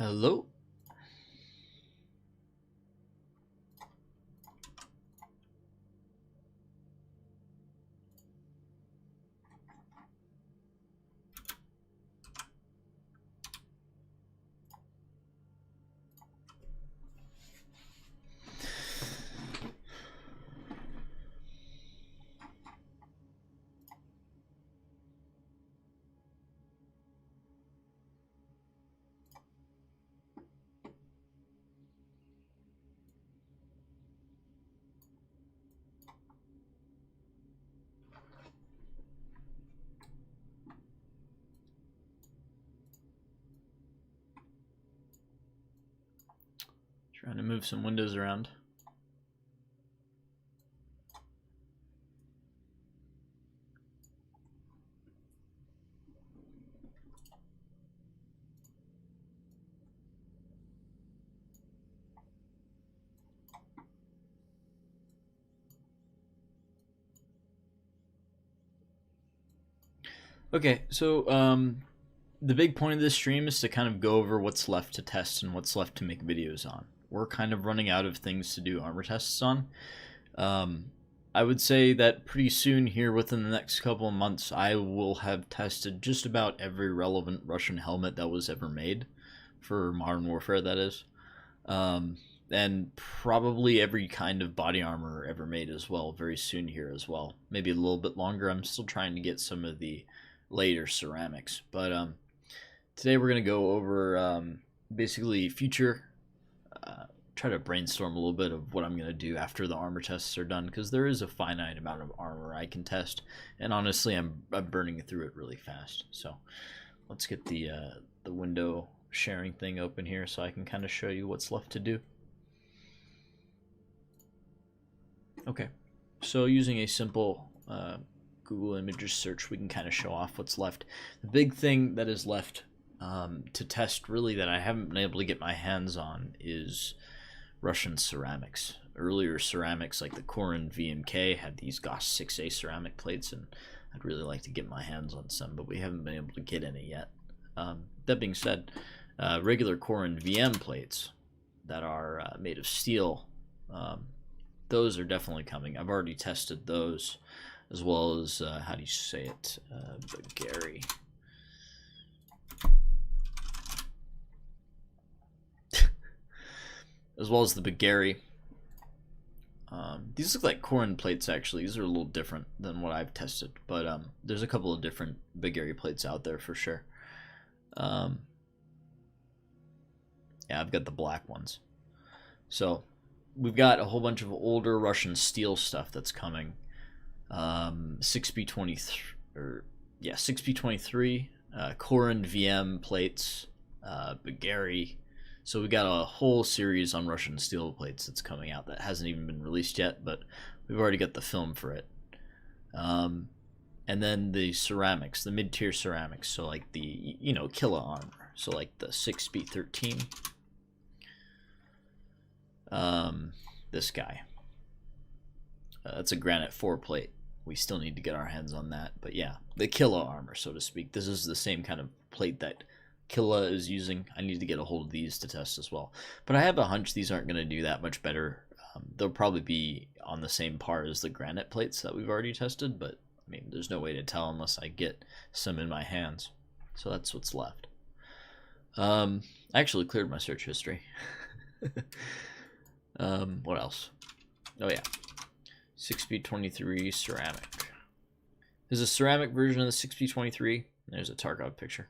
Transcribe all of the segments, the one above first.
Hello. Trying to move some windows around. Okay, so the big point of this stream is to kind of go over what's left to test and what's left to make videos on. We're kind of running out of things to do armor tests on. I would say that pretty soon here, within the next couple of months, I will have tested just about every relevant Russian helmet that was ever made for Modern Warfare, that is. And probably every kind of body armor ever made as well, very soon here as well. Maybe a little bit longer. I'm still trying to get some of the later ceramics. But today we're going to go over basically future, try to brainstorm a little bit of what I'm going to do after the armor tests are done, because there is a finite amount of armor I can test, and honestly I'm burning through it really fast. So let's get the window sharing thing open here so I can kind of show you what's left to do. Okay, so using a simple Google Images search, we can kind of show off what's left. The big thing that is left to test, really, that I haven't been able to get my hands on is Russian ceramics. Earlier ceramics like the Korin VMK had these GOS 6A ceramic plates, and I'd really like to get my hands on some, but we haven't been able to get any yet. That being said, regular Korin VM plates that are made of steel, those are definitely coming. I've already tested those, as well as, how do you say it, Bagari. As well as the Bagari. These look like Korin plates, actually. These are a little different than what I've tested, but there's a couple of different Bagari plates out there for sure. Yeah, I've got the black ones. So we've got a whole bunch of older Russian steel stuff that's coming. 6B23, or yeah, 6B23, Korin VM plates, Bagari. So we got a whole series on Russian steel plates that's coming out that hasn't even been released yet, but we've already got the film for it. And then the ceramics, the mid-tier ceramics, so like the, Killa armor, so like the 6B13. This guy. That's a granite 4 plate. We still need to get our hands on that, but yeah, the Killa armor, so to speak. This is the same kind of plate that Killa is using. I need to get a hold of these to test as well, but I have a hunch these aren't going to do that much better. They'll probably be on the same par as the granite plates that we've already tested, but I mean, there's no way to tell unless I get some in my hands. So that's what's left. I actually cleared my search history. What else? Oh yeah, 6B23 ceramic. There's a ceramic version of the 6B23. There's a Tarkov picture.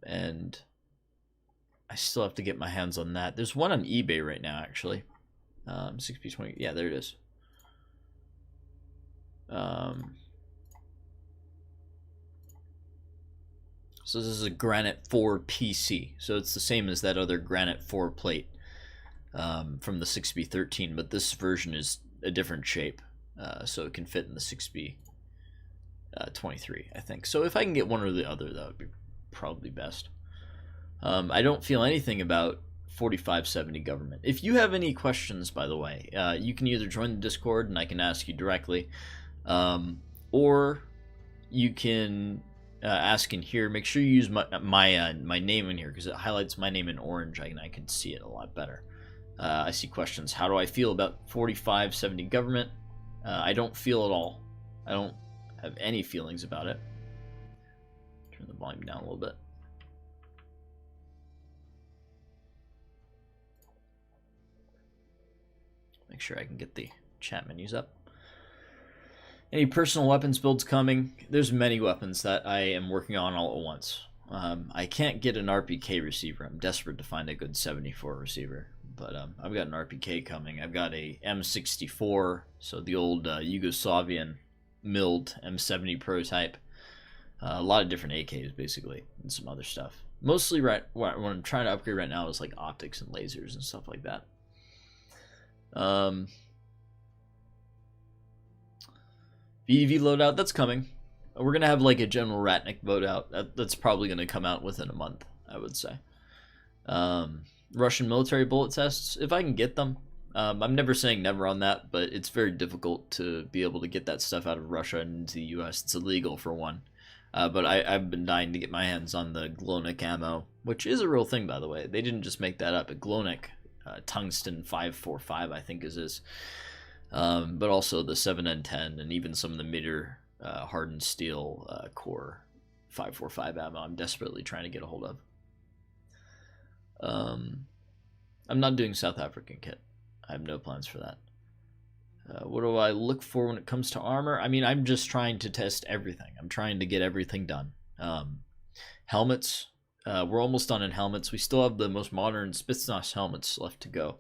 And I still have to get my hands on that. There's one on eBay right now, actually. 6B20. Yeah, there it is. So this is a Granite 4 PC. So it's the same as that other Granite 4 plate from the 6B13, but this version is a different shape, so it can fit in the 6B23, I think. So if I can get one or the other, that would be probably best. I don't feel anything about 4570 government. If you have any questions, by the way, you can either join the Discord and I can ask you directly, or you can asking here, make sure you use my name in here because it highlights my name in orange. I can see it a lot better. I see questions. How do I feel about 4570 government? I don't feel at all. I don't have any feelings about it. Turn the volume down a little bit. Make sure I can get the chat menus up. Any personal weapons builds coming? There's many weapons that I am working on all at once. I can't get an RPK receiver. I'm desperate to find a good 74 receiver. But I've got an RPK coming. I've got a M64, so the old Yugoslavian milled M70 prototype. A lot of different AKs, basically, and some other stuff. Mostly what I'm trying to upgrade right now is like optics and lasers and stuff like that. VDV loadout, that's coming. We're going to have like a General Ratnik loadout. That's probably going to come out within a month, I would say. Russian military bullet tests, if I can get them. I'm never saying never on that, but it's very difficult to be able to get that stuff out of Russia and into the US. It's illegal for one. But I've been dying to get my hands on the Glonek ammo, which is a real thing, by the way. They didn't just make that up. A Glonek tungsten 545, I think is this. But also the 7N10 and even some of the Mitter hardened steel core 545 ammo I'm desperately trying to get a hold of. I'm not doing South African kit. I have no plans for that. What do I look for when it comes to armor? I mean, I'm just trying to test everything. I'm trying to get everything done. Helmets. We're almost done in helmets. We still have the most modern Spetsnaz helmets left to go.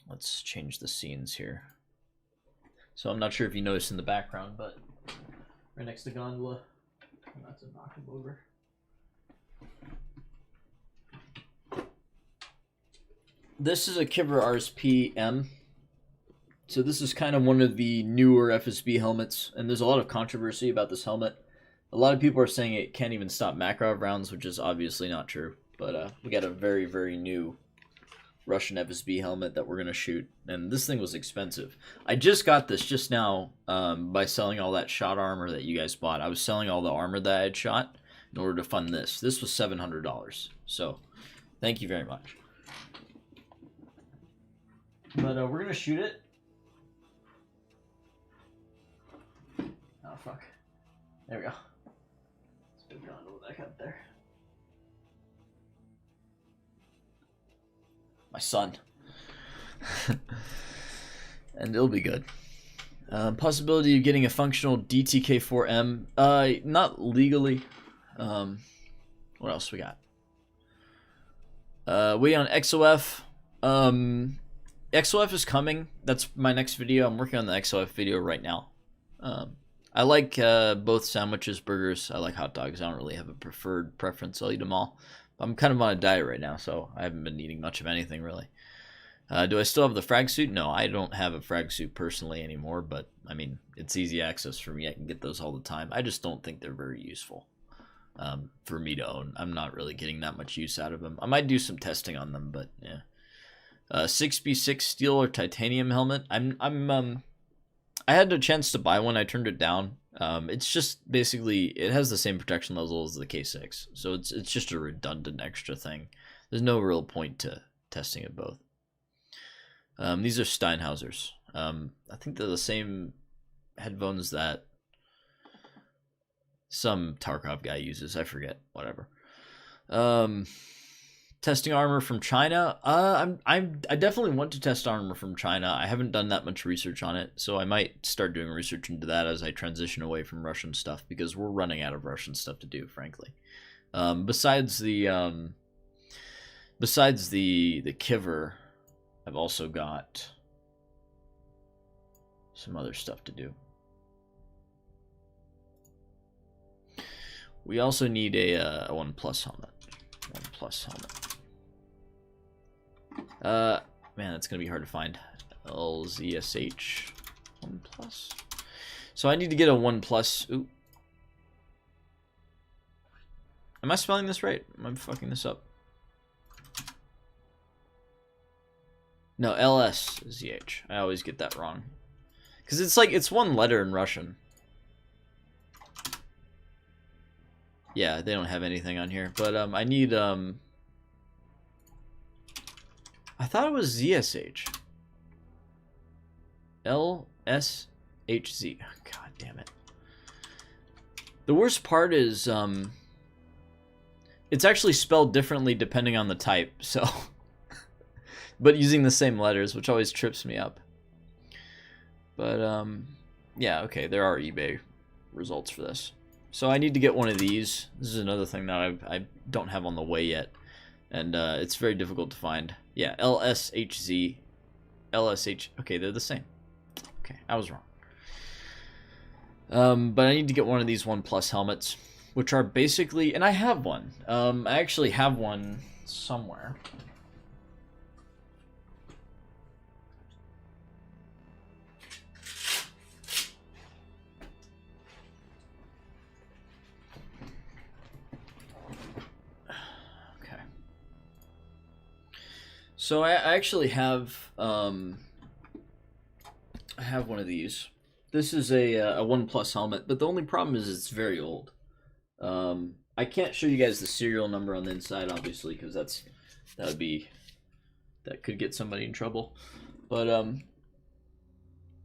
Let's change the scenes here. So I'm not sure if you noticed in the background, but right next to Gondola. I'm about to knock him over. This is a Kiver RSP M. So this is kind of one of the newer FSB helmets, and there's a lot of controversy about this helmet. A lot of people are saying it can't even stop Makarov rounds, which is obviously not true. But we got a very, very new Russian FSB helmet that we're going to shoot, and this thing was expensive. I just got this just now by selling all that shot armor that you guys bought. I was selling all the armor that I had shot in order to fund this. This was $700, so thank you very much. But we're going to shoot it. Oh, fuck. There we go. Let's put Gondola back up there. My son. And it'll be good. Possibility of getting a functional DTK4M. Not legally. What else we got? We on XOF. XOF is coming. That's my next video. I'm working on the XOF video right now. I like both sandwiches, burgers. I like hot dogs. I don't really have a preference. I'll eat them all. I'm kind of on a diet right now, so I haven't been eating much of anything really. Do I still have the frag suit? No, I don't have a frag suit personally anymore, but I mean, it's easy access for me. I can get those all the time. I just don't think they're very useful for me to own. I'm not really getting that much use out of them. I might do some testing on them, but yeah. 6B6 steel or titanium helmet. I had a chance to buy one. I turned it down. It's just basically it has the same protection level as the K6, so it's just a redundant extra thing. There's no real point to testing it both. These are Steinhausers. I think they're the same headphones that some Tarkov guy uses. I forget. Whatever. Testing armor from China. I definitely want to test armor from China. I haven't done that much research on it, so I might start doing research into that as I transition away from Russian stuff, because we're running out of Russian stuff to do, frankly. Besides the Kiver, I've also got some other stuff to do. We also need a OnePlus helmet. OnePlus helmet. Man, that's gonna be hard to find. LZSH OnePlus. So I need to get a OnePlus. Ooh. Am I spelling this right? Am I fucking this up? No, LSZH. I always get that wrong. Because it's like, it's one letter in Russian. Yeah, they don't have anything on here. But I need I thought it was ZSH. LSHZ. God damn it. The worst part is it's actually spelled differently depending on the type, so but using the same letters, which always trips me up. But yeah, okay, there are eBay results for this. So I need to get one of these. This is another thing that I don't have on the way yet, and it's very difficult to find. Yeah, LSHZ, LSH. Okay, they're the same. Okay, I was wrong. But I need to get one of these OnePlus helmets, which are basically, and I have one. I actually have one somewhere. Okay. So I actually have, I have one of these. This is a OnePlus helmet, but the only problem is it's very old. I can't show you guys the serial number on the inside, obviously, because that could get somebody in trouble. But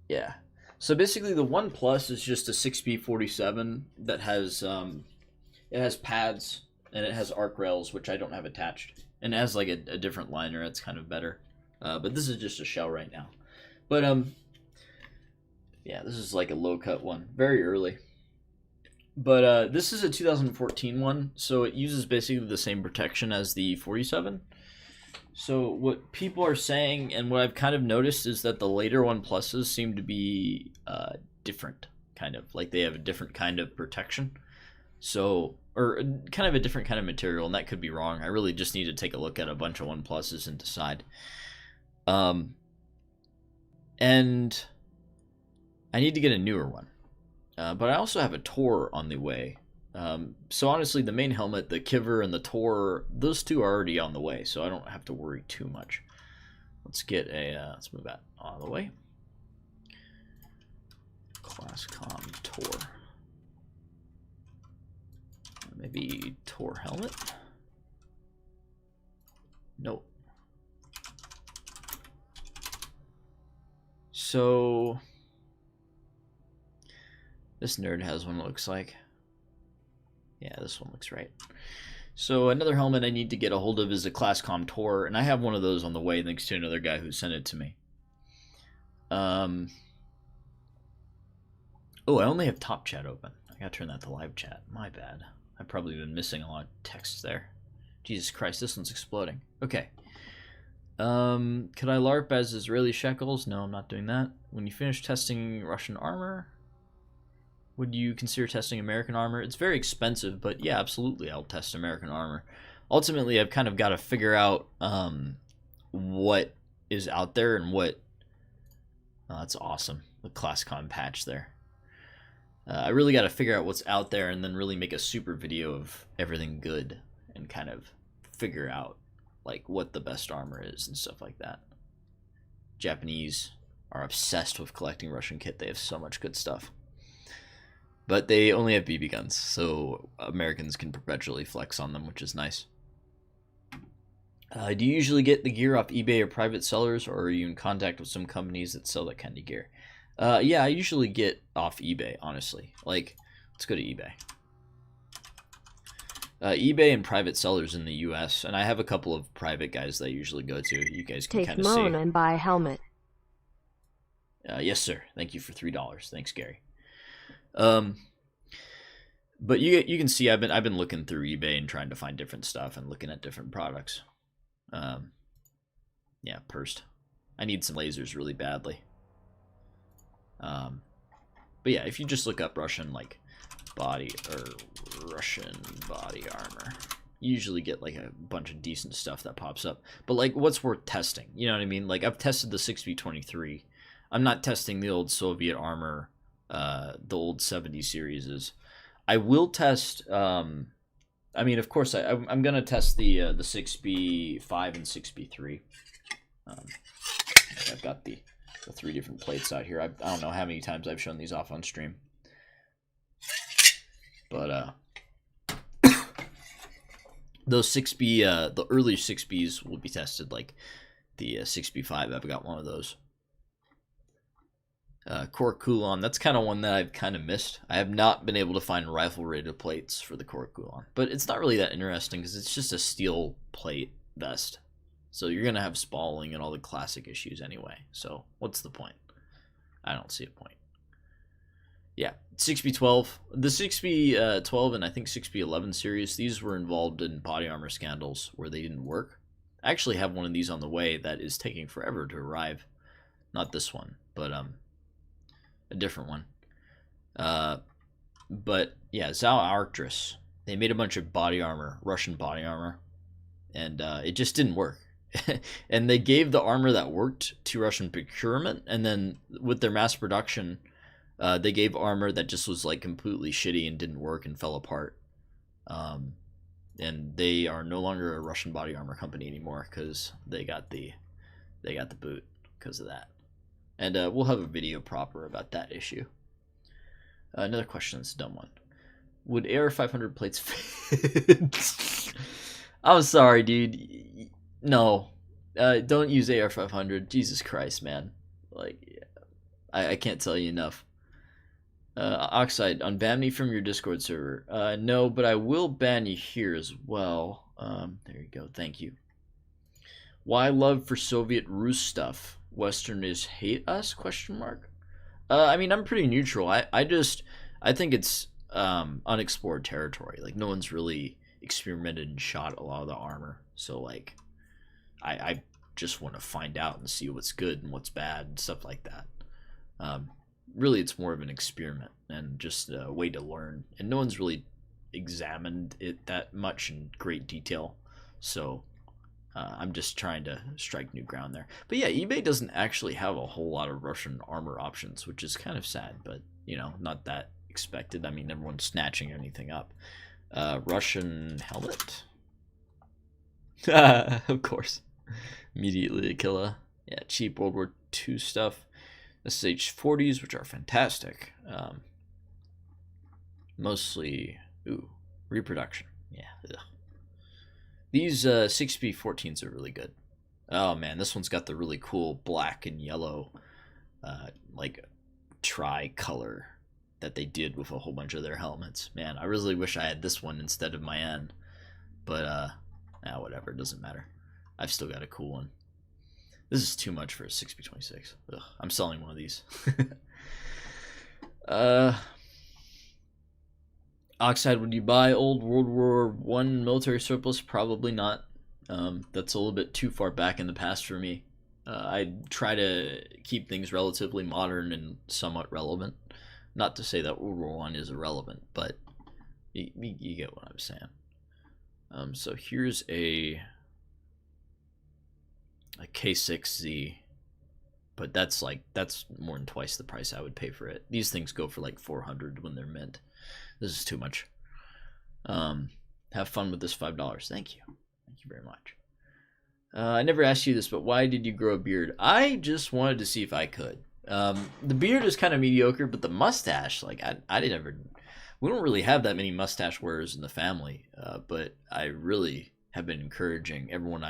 yeah. So basically, the OnePlus is just a 6B47 that has it has pads and it has arc rails, which I don't have attached, and it has like a different liner. It's kind of better. But this is just a shell right now. But yeah, this is like a low cut one, very early. But this is a 2014 one, so it uses basically the same protection as the 47. So what people are saying, and what I've kind of noticed, is that the later OnePluses seem to be different, kind of. Like they have a different kind of protection. So, or kind of a different kind of material, and that could be wrong. I really just need to take a look at a bunch of OnePluses and decide. And I need to get a newer one. But I also have a Tor on the way. So honestly, the main helmet, the Kiver, and the Tor, those two are already on the way, so I don't have to worry too much. Let's get a, let's move that out of the way. Classcom Tor. Maybe Tor helmet? Nope. So this nerd has one, looks like. Yeah, this one looks right. So another helmet I need to get a hold of is a Classcom Tor, and I have one of those on the way thanks to another guy who sent it to me. Oh, I only have Top Chat open. I gotta turn that to live chat. My bad. I've probably been missing a lot of text there. Jesus Christ, this one's exploding. Okay. Could I LARP as Israeli shekels? No, I'm not doing that. When you finish testing Russian armor, would you consider testing American armor? It's very expensive, but yeah, absolutely, I'll test American armor. Ultimately, I've kind of got to figure out what is out there and what... Oh, that's awesome, the ClassCon patch there. I really got to figure out what's out there and then really make a super video of everything good and kind of figure out like what the best armor is and stuff like that. Japanese are obsessed with collecting Russian kit. They have so much good stuff. But they only have BB guns, so Americans can perpetually flex on them, which is nice. Do you usually get the gear off eBay or private sellers, or are you in contact with some companies that sell that kind of gear? Yeah, I usually get off eBay, honestly. Like, let's go to eBay. eBay and private sellers in the US, and I have a couple of private guys that I usually go to. You guys can kind of see. Take loan and buy a helmet. Yes, sir. Thank you for $3. Thanks, Gary. But you can see I've been looking through eBay and trying to find different stuff and looking at different products. Yeah, pursed. I need some lasers really badly. But yeah, if you just look up Russian like Russian body armor, you usually get like a bunch of decent stuff that pops up. But like, what's worth testing? You know what I mean? Like, I've tested the 6V23. I'm not testing the old Soviet armor, the old 70 series. I will test. I mean, of course, I'm gonna test the 6B5 and 6B3. I've got the 3 different plates out here. I don't know how many times I've shown these off on stream, but Those 6B, the earlier 6Bs will be tested, like the 6B5. I've got one of those. Core Kulon, that's kind of one that I've kind of missed. I have not been able to find rifle rated plates for the Core Kulon, but it's not really that interesting because it's just a steel plate vest. So you're going to have spalling and all the classic issues anyway. So what's the point? I don't see a point. Yeah, 6B12. The 6B12 and I think 6B11 series, these were involved in body armor scandals where they didn't work. I actually have one of these on the way that is taking forever to arrive. Not this one, but a different one. But yeah, Zao Arcturus. They made a bunch of body armor, Russian body armor, and it just didn't work. And they gave the armor that worked to Russian procurement, and then with their mass production, they gave armor that just was like completely shitty and didn't work and fell apart. And they are no longer a Russian body armor company anymore because they got the boot because of that. And we'll have a video proper about that issue. Another question that's a dumb one. Would AR-500 plates fit? I'm sorry, dude. No. Don't use AR-500. Jesus Christ, man. Like, I can't tell you enough. Oxide, unban me from your Discord server. No, but I will ban you here as well. There you go. Thank you. Why love for Soviet Rus stuff? Westerners hate us? Question mark. I mean, I'm pretty neutral. I think it's unexplored territory. Like, no one's really experimented and shot a lot of the armor. So like, I just want to find out and see what's good and what's bad and stuff like that. Really, it's more of an experiment and just a way to learn. And no one's really examined it that much in great detail. So I'm just trying to strike new ground there. But yeah, eBay doesn't actually have a whole lot of Russian armor options, which is kind of sad, but you know, not that expected. I mean, everyone's snatching anything up. Russian helmet? Of course. Immediately a killer. Yeah, cheap World War II stuff. SH-40s, which are fantastic. Mostly, reproduction. Yeah. Ugh. These 6B14s are really good. Oh man, this one's got the really cool black and yellow, like tri-color that they did with a whole bunch of their helmets. Man, I really wish I had this one instead of my N. But whatever, it doesn't matter. I've still got a cool one. This is too much for a 6B26. Ugh, I'm selling one of these. Oxide, would you buy old World War I military surplus? Probably not. That's a little bit too far back in the past for me. I try to keep things relatively modern and somewhat relevant. Not to say that World War I is irrelevant, but you get what I'm saying. So here's a K6Z, but that's more than twice the price I would pay for it. These things go for like 400 when they're mint. This is too much. Have fun with this $5. Thank you very much. I never asked you this, but why did you grow a beard? I just wanted to see if I could. The beard is kind of mediocre, but the mustache, like I didn't ever. We don't really have that many mustache wearers in the family, but I really have been encouraging everyone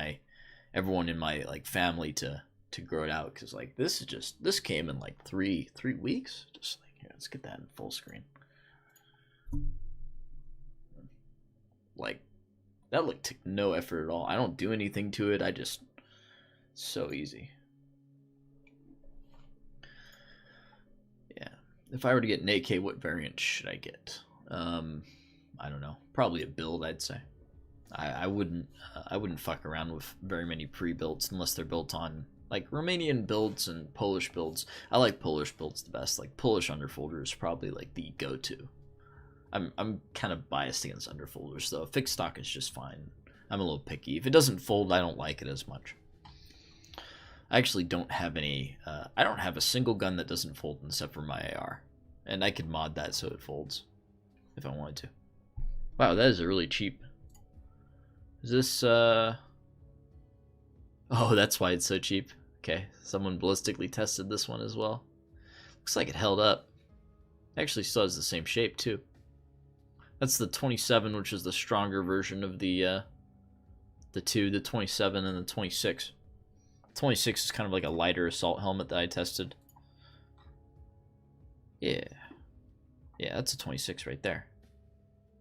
in my like family to grow it out, because like this came in like three weeks. Just like, here, let's get that in full screen. Like, that took no effort at all. I don't do anything to it. So easy. Yeah. If I were to get an AK, what variant should I get? I don't know. Probably a build, I'd say. I wouldn't fuck around with very many pre-builds unless they're built on like Romanian builds and Polish builds. I like Polish builds the best. Like Polish underfolder is probably like the go-to. I'm kind of biased against underfolders though. Fixed stock is just fine. I'm a little picky. If it doesn't fold, I don't like it as much. I actually don't have any. I don't have a single gun that doesn't fold except for my AR, and I could mod that so it folds if I wanted to. Wow, that is a really cheap. Is this? Oh, that's why it's so cheap. Okay, someone ballistically tested this one as well. Looks like it held up. Actually, still has the same shape too. That's the 27, which is the stronger version of the the two, the 27 and the 26. 26 is kind of like a lighter assault helmet that I tested. Yeah. Yeah, that's a 26 right there.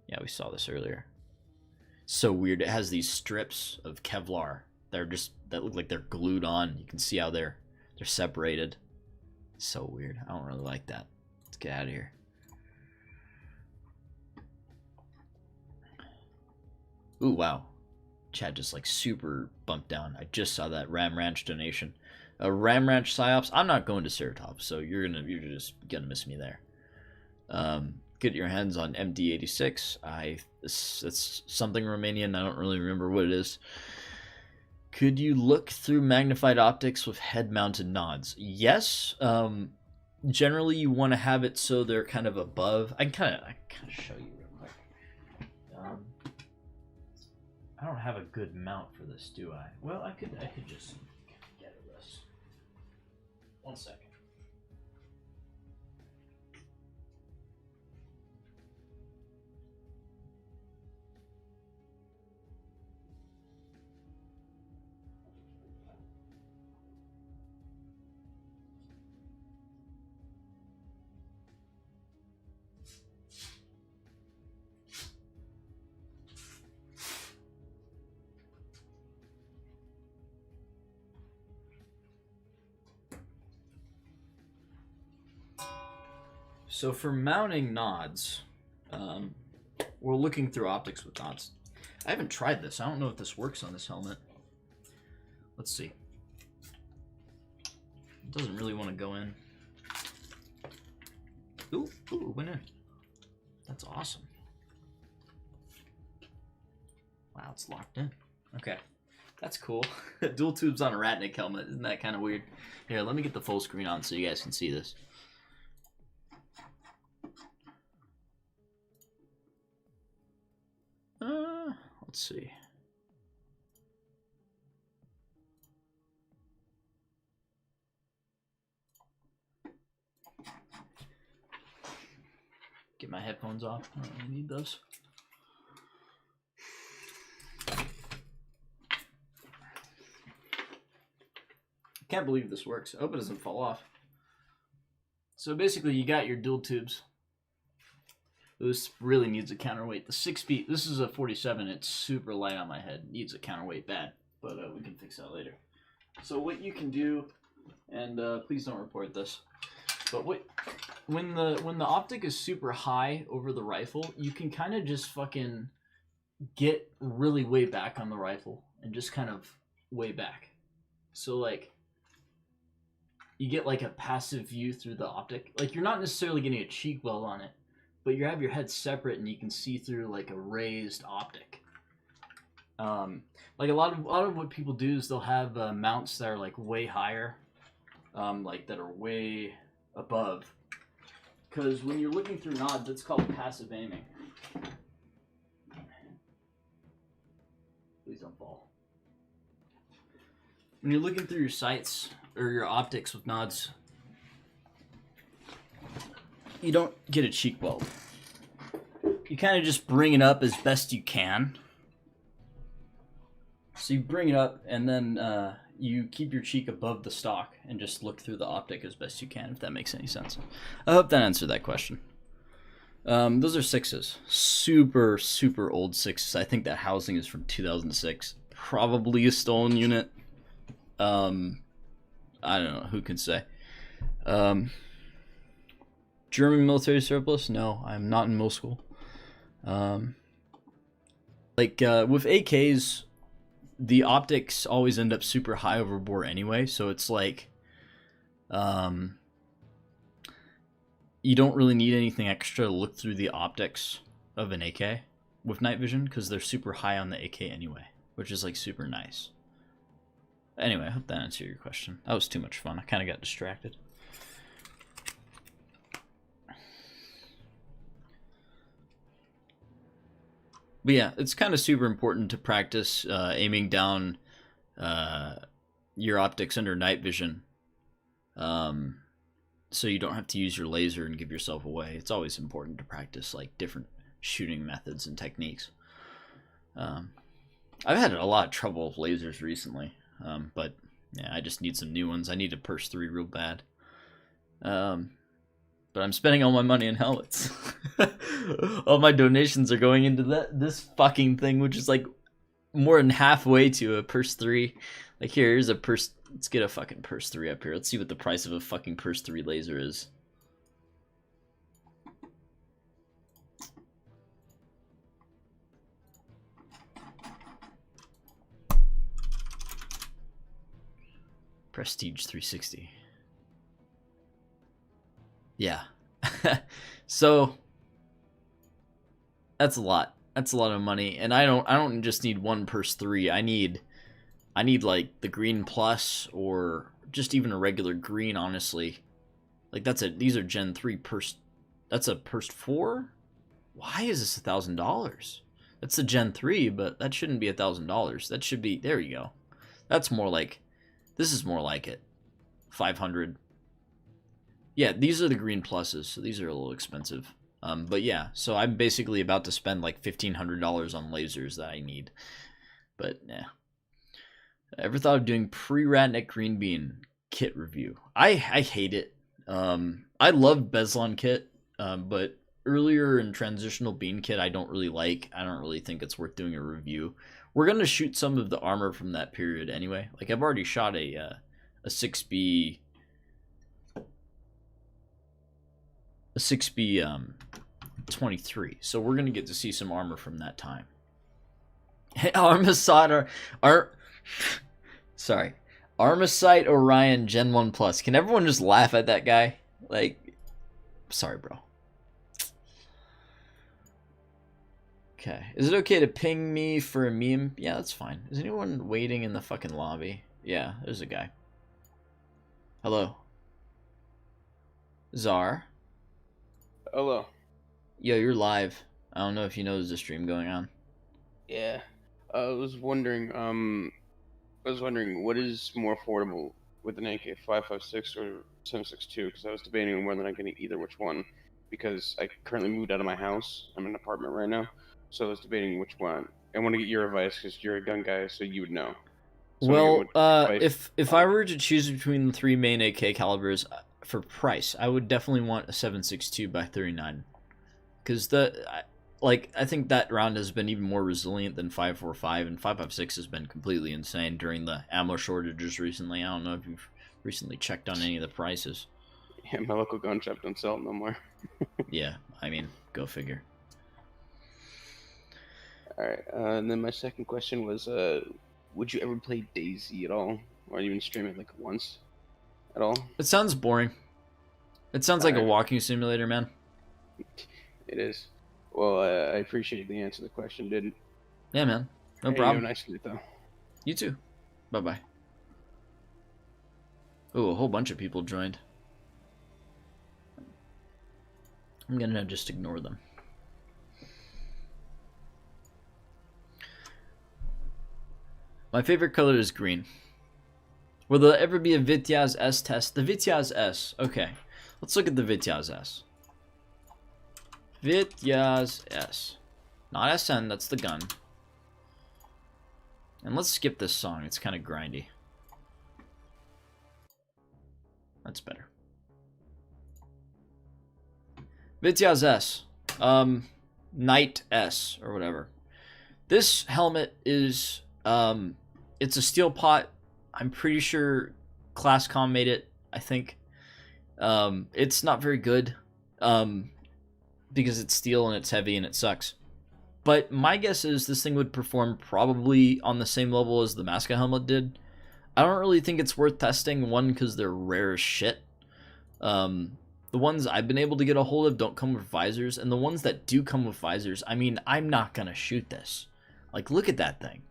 Yeah, we saw this earlier. So weird. It has these strips of Kevlar that look like they're glued on. You can see how they're separated. So weird. I don't really like that. Let's get out of here. Ooh, wow. Chat just like super bumped down. I just saw that Ram Ranch donation. Ram Ranch Psyops. I'm not going to Ceratop, so you're just gonna miss me there. Get your hands on MD86. It's something Romanian. I don't really remember what it is. Could you look through magnified optics with head-mounted nods? Yes. Generally, you want to have it so they're kind of above. I can kind of show you real quick. I don't have a good mount for this, do I? Well, I could just get this. 1 second. So for mounting nods, we're looking through optics with nods. I haven't tried this. I don't know if this works on this helmet. Let's see. It doesn't really want to go in. Ooh, it went in. That's awesome. Wow, it's locked in. Okay, that's cool. Dual tubes on a Ratnik helmet. Isn't that kind of weird? Here, let me get the full screen on so you guys can see this. Let's see. Get my headphones off. I don't really need those. Can't believe this works. I hope it doesn't fall off. So basically, you got your dual tubes. This really needs a counterweight. The 6-speed, this is a 47. It's super light on my head. Needs a counterweight bad, but we can fix that later. So what you can do, and please don't report this, but when the optic is super high over the rifle, you can kind of just fucking get really way back on the rifle and just kind of way back. So like you get like a passive view through the optic. Like you're not necessarily getting a cheek weld on it, but you have your head separate and you can see through like a raised optic. Like a lot of what people do is they'll have mounts that are like way higher, like that are way above. Because when you're looking through nods, it's called passive aiming. Please don't fall. When you're looking through your sights or your optics with nods, you don't get a cheek weld. You kind of just bring it up as best you can. So you bring it up and then you keep your cheek above the stock and just look through the optic as best you can, if that makes any sense. I hope that answered that question. Those are 6s. Super, super old 6s. I think that housing is from 2006. Probably a stolen unit. I don't know. Who can say? German military surplus? No, I'm not in middle school. With AKs, the optics always end up super high over bore anyway, so it's like you don't really need anything extra to look through the optics of an AK with night vision because they're super high on the AK anyway, which is like super nice. Anyway, I hope that answered your question. That was too much fun. I kind of got distracted. But yeah, it's kind of super important to practice aiming down your optics under night vision, so you don't have to use your laser and give yourself away. It's always important to practice like different shooting methods and techniques. I've had a lot of trouble with lasers recently, but yeah, I just need some new ones. I need a Purse 3 real bad. But I'm spending all my money on helmets. All my donations are going into this fucking thing, which is like more than halfway to a Purse 3. Like, here's a Purse. Let's get a fucking Purse 3 up here. Let's see what the price of a fucking Purse 3 laser is. Prestige 360. Yeah. So that's a lot. That's a lot of money, and I don't just need one Purse 3. I need like the green plus, or just even a regular green, honestly. Like these are Gen 3 Purse. That's a Purse 4? Why is this $1,000? That's the Gen 3, but that shouldn't be $1,000. That should be, there you go. That's more like, this is more like it. 500. Yeah, these are the green pluses, so these are a little expensive. But yeah, so I'm basically about to spend like $1,500 on lasers that I need. But yeah. Ever thought of doing pre-Ratnik Green Bean kit review? I hate it. I love Beslan kit, but earlier in Transitional Bean kit I don't really like. I don't really think it's worth doing a review. We're gonna shoot some of the armor from that period anyway. Like, I've already shot a 6B 23, so we're gonna get to see some armor from that time. Armiside sorry, Armisite Orion Gen 1 Plus. Can everyone just laugh at that guy? Like, sorry, bro. Okay, is it okay to ping me for a meme? Yeah, that's fine. Is anyone waiting in the fucking lobby? Yeah, there's a guy. Hello. Czar. Hello. Yo, you're live. I don't know if you know there's a stream going on. Yeah. I was wondering what is more affordable with an AK-556 or 7.62, because I was debating on whether I'm getting either which one, because I currently moved out of my house. I'm in an apartment right now, so I was debating which one. I want to get your advice because you're a gun guy, so you would know. So well, if I were to choose between the three main AK calibers for price, I would definitely want a 7.62 by 39, because I think that round has been even more resilient than 5.45, and 5.56 has been completely insane during the ammo shortages recently. I don't know if you've recently checked on any of the prices. Yeah, my local gun shop don't sell it no more. Yeah, I mean, go figure. Alright, and then my second question was, would you ever play DayZ at all? Or even stream it like once at all? It sounds boring. It sounds like a walking simulator, man. It is. Well, I appreciate the answer to the question, dude. Yeah, man. No problem. Nice to meet you, though. You too. Bye-bye. Oh, a whole bunch of people joined. I'm gonna just ignore them. My favorite color is green. Will there ever be a Vityaz S test? The Vityaz S. Okay. Let's look at the Vityaz S. Vityaz S. Not SN, that's the gun. And let's skip this song. It's kind of grindy. That's better. Vityaz S. Knight S, or whatever. This helmet is, it's a steel pot. I'm pretty sure Classcom made it, I think. It's not very good, because it's steel and it's heavy and it sucks. But my guess is this thing would perform probably on the same level as the Masca helmet did. I don't really think it's worth testing, one, because they're rare as shit. The ones I've been able to get a hold of don't come with visors, and the ones that do come with visors, I mean, I'm not gonna shoot this. Like, look at that thing.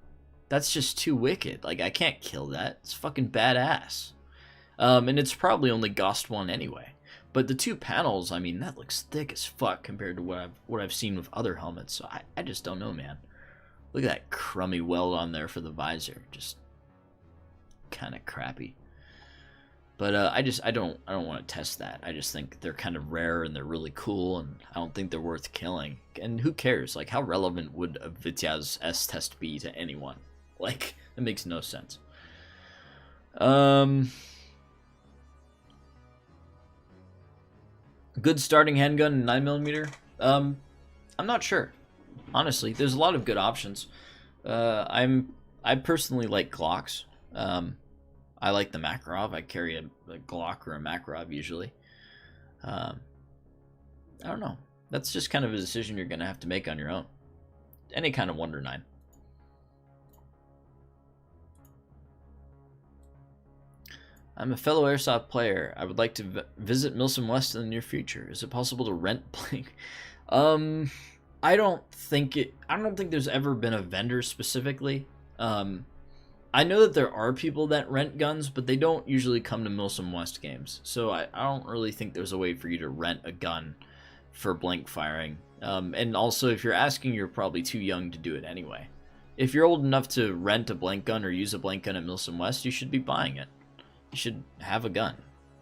That's just too wicked. Like, I can't kill that. It's fucking badass. And it's probably only Gauss 1 anyway. But the two panels, I mean, that looks thick as fuck compared to what I've seen with other helmets. So I just don't know, man. Look at that crummy weld on there for the visor. Just kind of crappy. But I don't want to test that. I just think they're kind of rare and they're really cool, and I don't think they're worth killing. And who cares? Like, how relevant would a Vityaz S test be to anyone? Like, it makes no sense. Good starting handgun, 9mm. I'm not sure. Honestly, there's a lot of good options. I personally like Glocks. I like the Makarov. I carry a Glock or a Makarov usually. I don't know. That's just kind of a decision you're going to have to make on your own. Any kind of Wonder 9. I'm a fellow Airsoft player. I would like to visit Milsim West in the near future. Is it possible to rent Blink? I don't think there's ever been a vendor specifically. I know that there are people that rent guns, but they don't usually come to Milsim West games. So I don't really think there's a way for you to rent a gun for blank firing. And also, if you're asking, you're probably too young to do it anyway. If you're old enough to rent a blank gun or use a blank gun at Milsim West, you should be buying it. You should have a gun.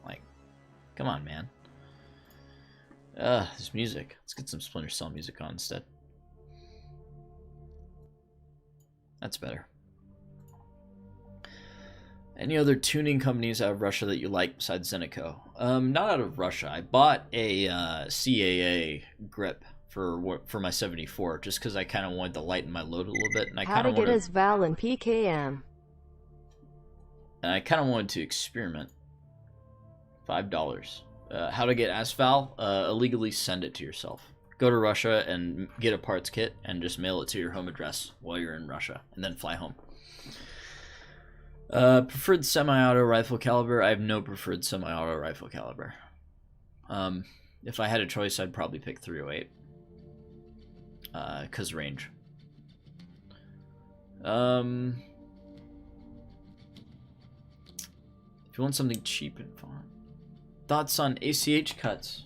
Like, come on, man. This music. Let's get some Splinter Cell music on instead. That's better. Any other tuning companies out of Russia that you like besides Zenico? Not out of Russia. I bought a CAA grip for my 74 just because I kind of wanted to lighten my load a little bit, and I kind of wanted. How to get his Val and PKM. And I kind of wanted to experiment. $5. How to get ASVAL? Illegally send it to yourself. Go to Russia and get a parts kit and just mail it to your home address while you're in Russia, and then fly home. Preferred semi-auto rifle caliber. I have no preferred semi-auto rifle caliber. If I had a choice, I'd probably pick 308. 'Cause range. If you want something cheap and fun. Thoughts on ACH cuts?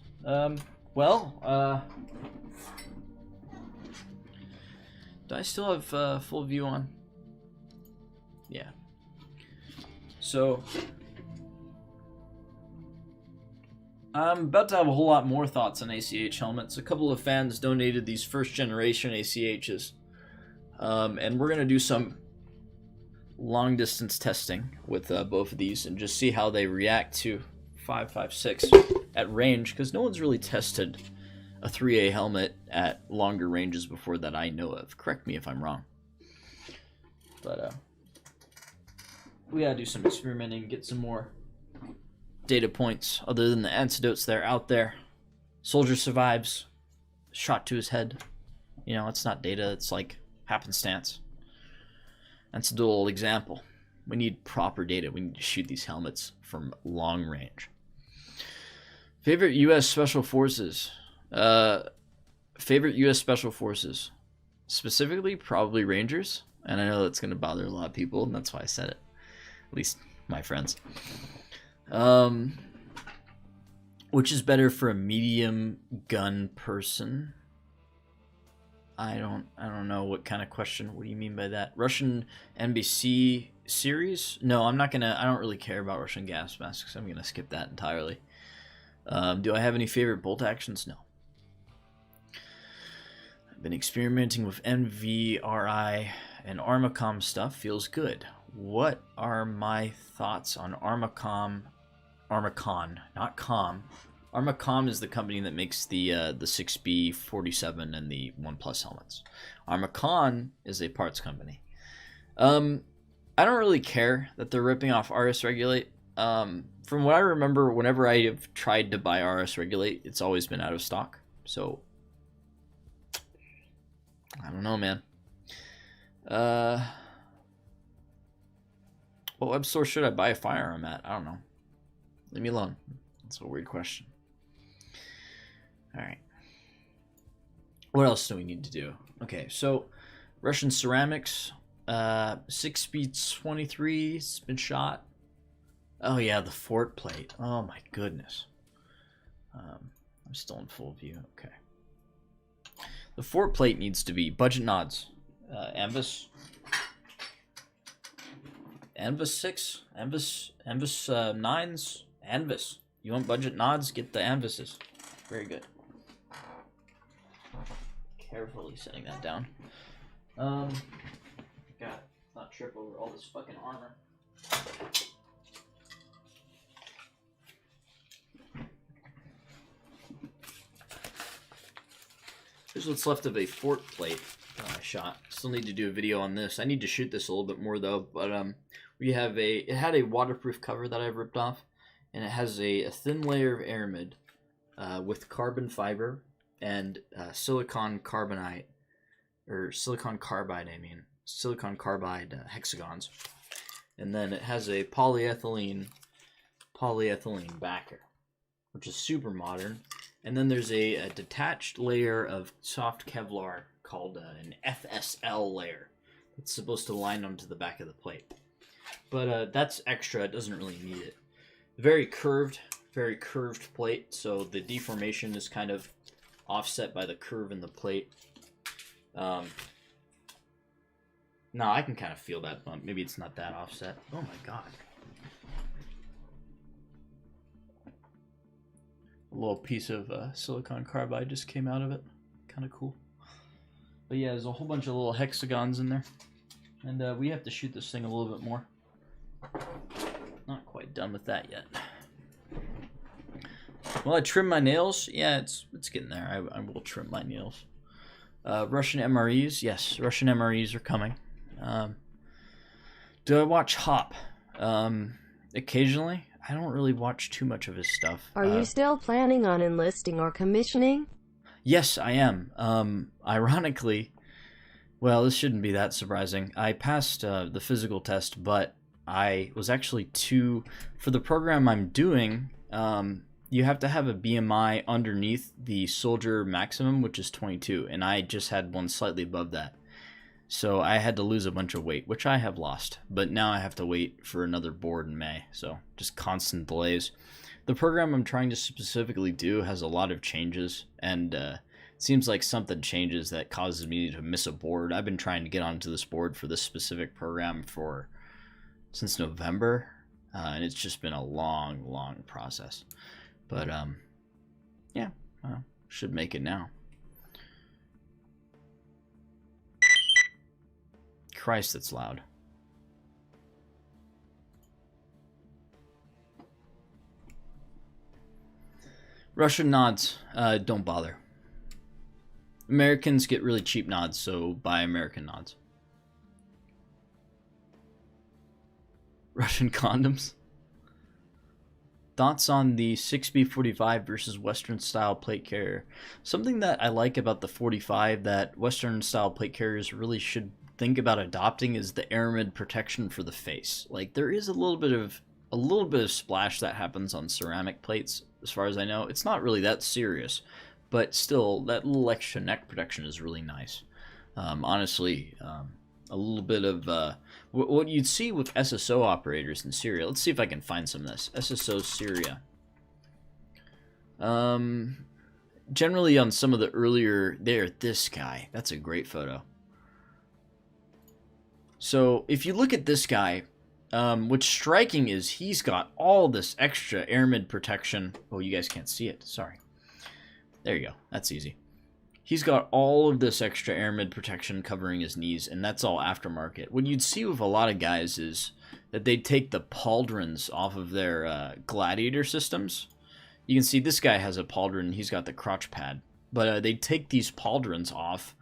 Well, do I still have full view on? Yeah. So, I'm about to have a whole lot more thoughts on ACH helmets. A couple of fans donated these first generation ACHs. And we're going to do some long distance testing with both of these and just see how they react to 5.56 at range, because no one's really tested a 3A helmet at longer ranges before that I know of. Correct me if I'm wrong. But we gotta do some experimenting, get some more data points other than the antidotes that are out there. Soldier survives, shot to his head. You know, it's not data, it's like happenstance. That's a dual example. We need proper data. We need to shoot these helmets from long range. Favorite U.S. Special Forces. Favorite U.S. Special Forces. Specifically, probably Rangers. And I know that's going to bother a lot of people, and that's why I said it. At least my friends. Which is better for a medium gun person? I don't know what kind of question. What do you mean by that? Russian NBC series? No, I don't really care about Russian gas masks. I'm gonna skip that entirely. Do I have any favorite bolt actions? No. I've been experimenting with NVRI and Armacom stuff. Feels good. What are my thoughts on Armacon, not Com. Armacom is the company that makes the 6B47 and the OnePlus helmets. Armacon is a parts company. I don't really care that they're ripping off RS Regulate. From what I remember, whenever I have tried to buy RS Regulate, it's always been out of stock. So, I don't know, man. What web store should I buy a firearm at? I don't know. Leave me alone. That's a weird question. Alright. What else do we need to do? Okay, so Russian ceramics. 6B23 has been shot. Oh yeah, the fort plate. Oh my goodness. I'm still in full view. Okay. The fort plate needs to be budget nods. Ambus. Anvis 6, Anvis 9s, Anvis. You want budget nods? Get the Anvises. Very good. Carefully setting that down. God, not trip over all this fucking armor. Here's what's left of a fort plate I shot. Still need to do a video on this. I need to shoot this a little bit more though, but it had a waterproof cover that I've ripped off, and it has a thin layer of aramid with carbon fiber and silicon carbide hexagons, and then it has a polyethylene backer, which is super modern. And then there's a detached layer of soft Kevlar called an FSL layer that's supposed to line onto the back of the plate. But that's extra. It doesn't really need it. Very curved plate, so the deformation is kind of offset by the curve in the plate. No, I can kind of feel that bump. Maybe it's not that offset. Oh my god. A little piece of silicon carbide just came out of it. Kind of cool. But yeah, there's a whole bunch of little hexagons in there. And we have to shoot this thing a little bit more. Not quite done with that yet. Well, I trimmed my nails. Yeah, it's getting there. I will trim my nails. Russian MREs. Yes, Russian MREs are coming. Do I watch Hop? Occasionally. I don't really watch too much of his stuff. Are you still planning on enlisting or commissioning? Yes, I am. Ironically, well, this shouldn't be that surprising. I passed the physical test, but I was actually for the program I'm doing, you have to have a BMI underneath the soldier maximum, which is 22, and I just had one slightly above that. So I had to lose a bunch of weight, which I have lost, but now I have to wait for another board in May, so just constant delays. The program I'm trying to specifically do has a lot of changes, and it seems like something changes that causes me to miss a board. I've been trying to get onto this board for this specific program since November, and it's just been a long process. But yeah, should make it now. Christ, that's loud. Russian nods, don't bother. Americans get really cheap nods, so buy American nods. Russian condoms. Thoughts on the 6B45 versus Western style plate carrier? Something that I like about the 45 that Western style plate carriers really should think about adopting is the aramid protection for the face. Like, there is a little bit of splash that happens on ceramic plates, as far as I know. It's not really that serious, but still, that little extra neck protection is really nice. Honestly, a little bit of what you'd see with SSO operators in Syria. Let's see if I can find some of this. SSO Syria. Generally on some of the earlier, this guy. That's a great photo. So if you look at this guy, what's striking is he's got all this extra aramid protection. Oh, you guys can't see it. Sorry. There you go. That's easy. He's got all of this extra aramid protection covering his knees, and that's all aftermarket. What you'd see with a lot of guys is that they'd take the pauldrons off of their Gladiator systems. You can see this guy has a pauldron. He's got the crotch pad. But they'd take these pauldrons off,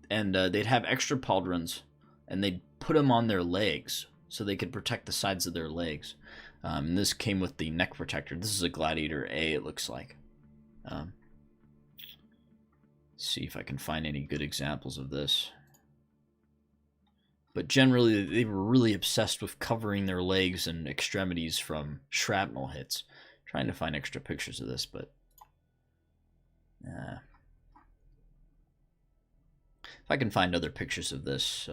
and they'd have extra pauldrons, and they'd put them on their legs so they could protect the sides of their legs. And this came with the neck protector. This is a Gladiator A, it looks like. See if I can find any good examples of this. But generally, they were really obsessed with covering their legs and extremities from shrapnel hits. Trying to find extra pictures of this, but if I can find other pictures of this,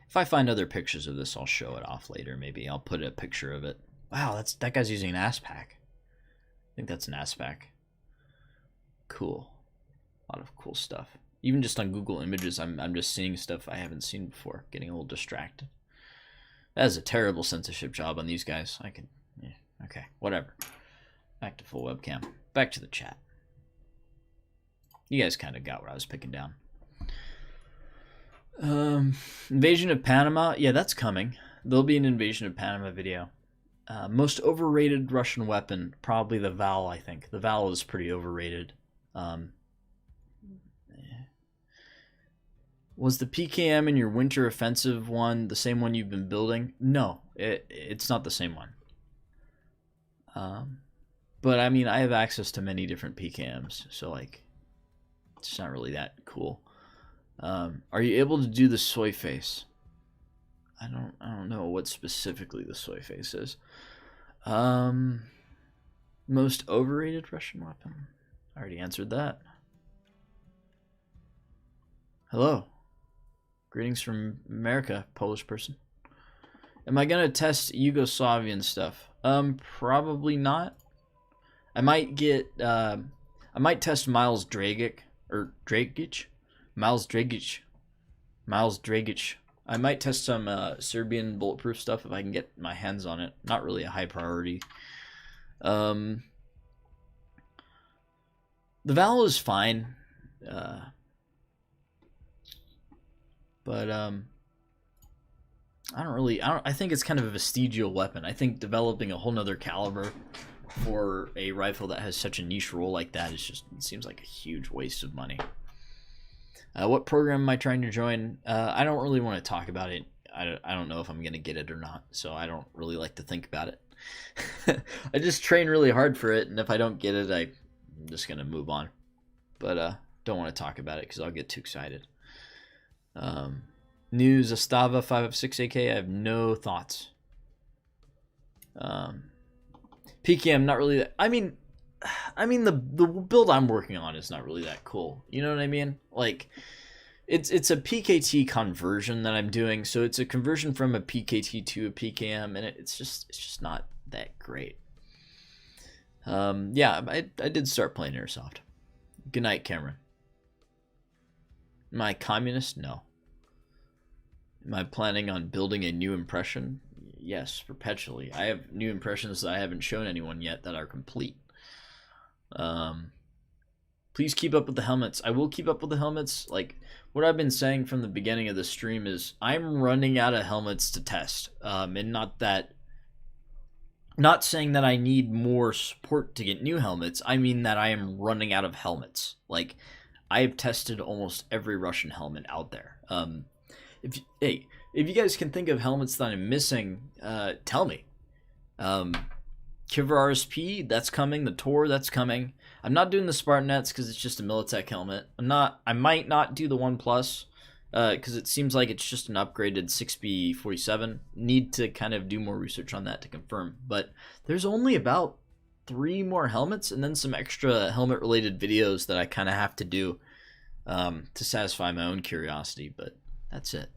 if I find other pictures of this, I'll show it off later. Maybe I'll put a picture of it. Wow, that guy's using an ASPAC. I think that's an ASPAC. Cool. A lot of cool stuff. Even just on Google Images, I'm just seeing stuff I haven't seen before, getting a little distracted. That is a terrible censorship job on these guys. Yeah, okay, whatever. Back to full webcam. Back to the chat. You guys kind of got what I was picking down. Invasion of Panama. Yeah, that's coming. There'll be an Invasion of Panama video. Most overrated Russian weapon, probably the Val, I think. The Val is pretty overrated. Was the PKM in your winter offensive one the same one you've been building? No, it's not the same one. But I mean, I have access to many different PKMs, so like, it's not really that cool. Are you able to do the soy face? I don't know what specifically the soy face is. Most overrated Russian weapon. I already answered that. Hello. Greetings from America, Polish person. Am I gonna test Yugoslavian stuff? Probably not. I might test Miles Dragic or Dragic. Miles Dragic. I might test some Serbian bulletproof stuff if I can get my hands on it. Not really a high priority. The Val is fine. But I think it's kind of a vestigial weapon. I think developing a whole nother caliber for a rifle that has such a niche role like that is just, it seems like a huge waste of money. What program am I trying to join? I don't really want to talk about it. I don't know if I'm going to get it or not, so I don't really like to think about it. I just train really hard for it, and if I don't get it, I'm just going to move on. But don't want to talk about it because I'll get too excited. News Astava 556 AK, I have no thoughts. PKM, not really that, I mean the build I'm working on is not really that cool. You know what I mean? Like, it's a PKT conversion that I'm doing, so it's a conversion from a PKT to a PKM, and it's just not that great. Yeah, I did start playing Airsoft. Good night, Cameron. Am I communist? No. Am I planning on building a new impression? Yes, perpetually. I have new impressions that I haven't shown anyone yet that are complete. Please keep up with the helmets. I will keep up with the helmets. Like, what I've been saying from the beginning of the stream is I'm running out of helmets to test. And not saying that I need more support to get new helmets. I mean that I am running out of helmets. Like, I've tested almost every Russian helmet out there. If you guys can think of helmets that I'm missing, tell me. Kivar RSP, that's coming. The Tor, that's coming. I'm not doing the Spartanets because it's just a Militech helmet. I might not do the One Plus because it seems like it's just an upgraded 6B47. Need to kind of do more research on that to confirm. But there's only about 3 more helmets and then some extra helmet related videos that I kind of have to do to satisfy my own curiosity, but that's it.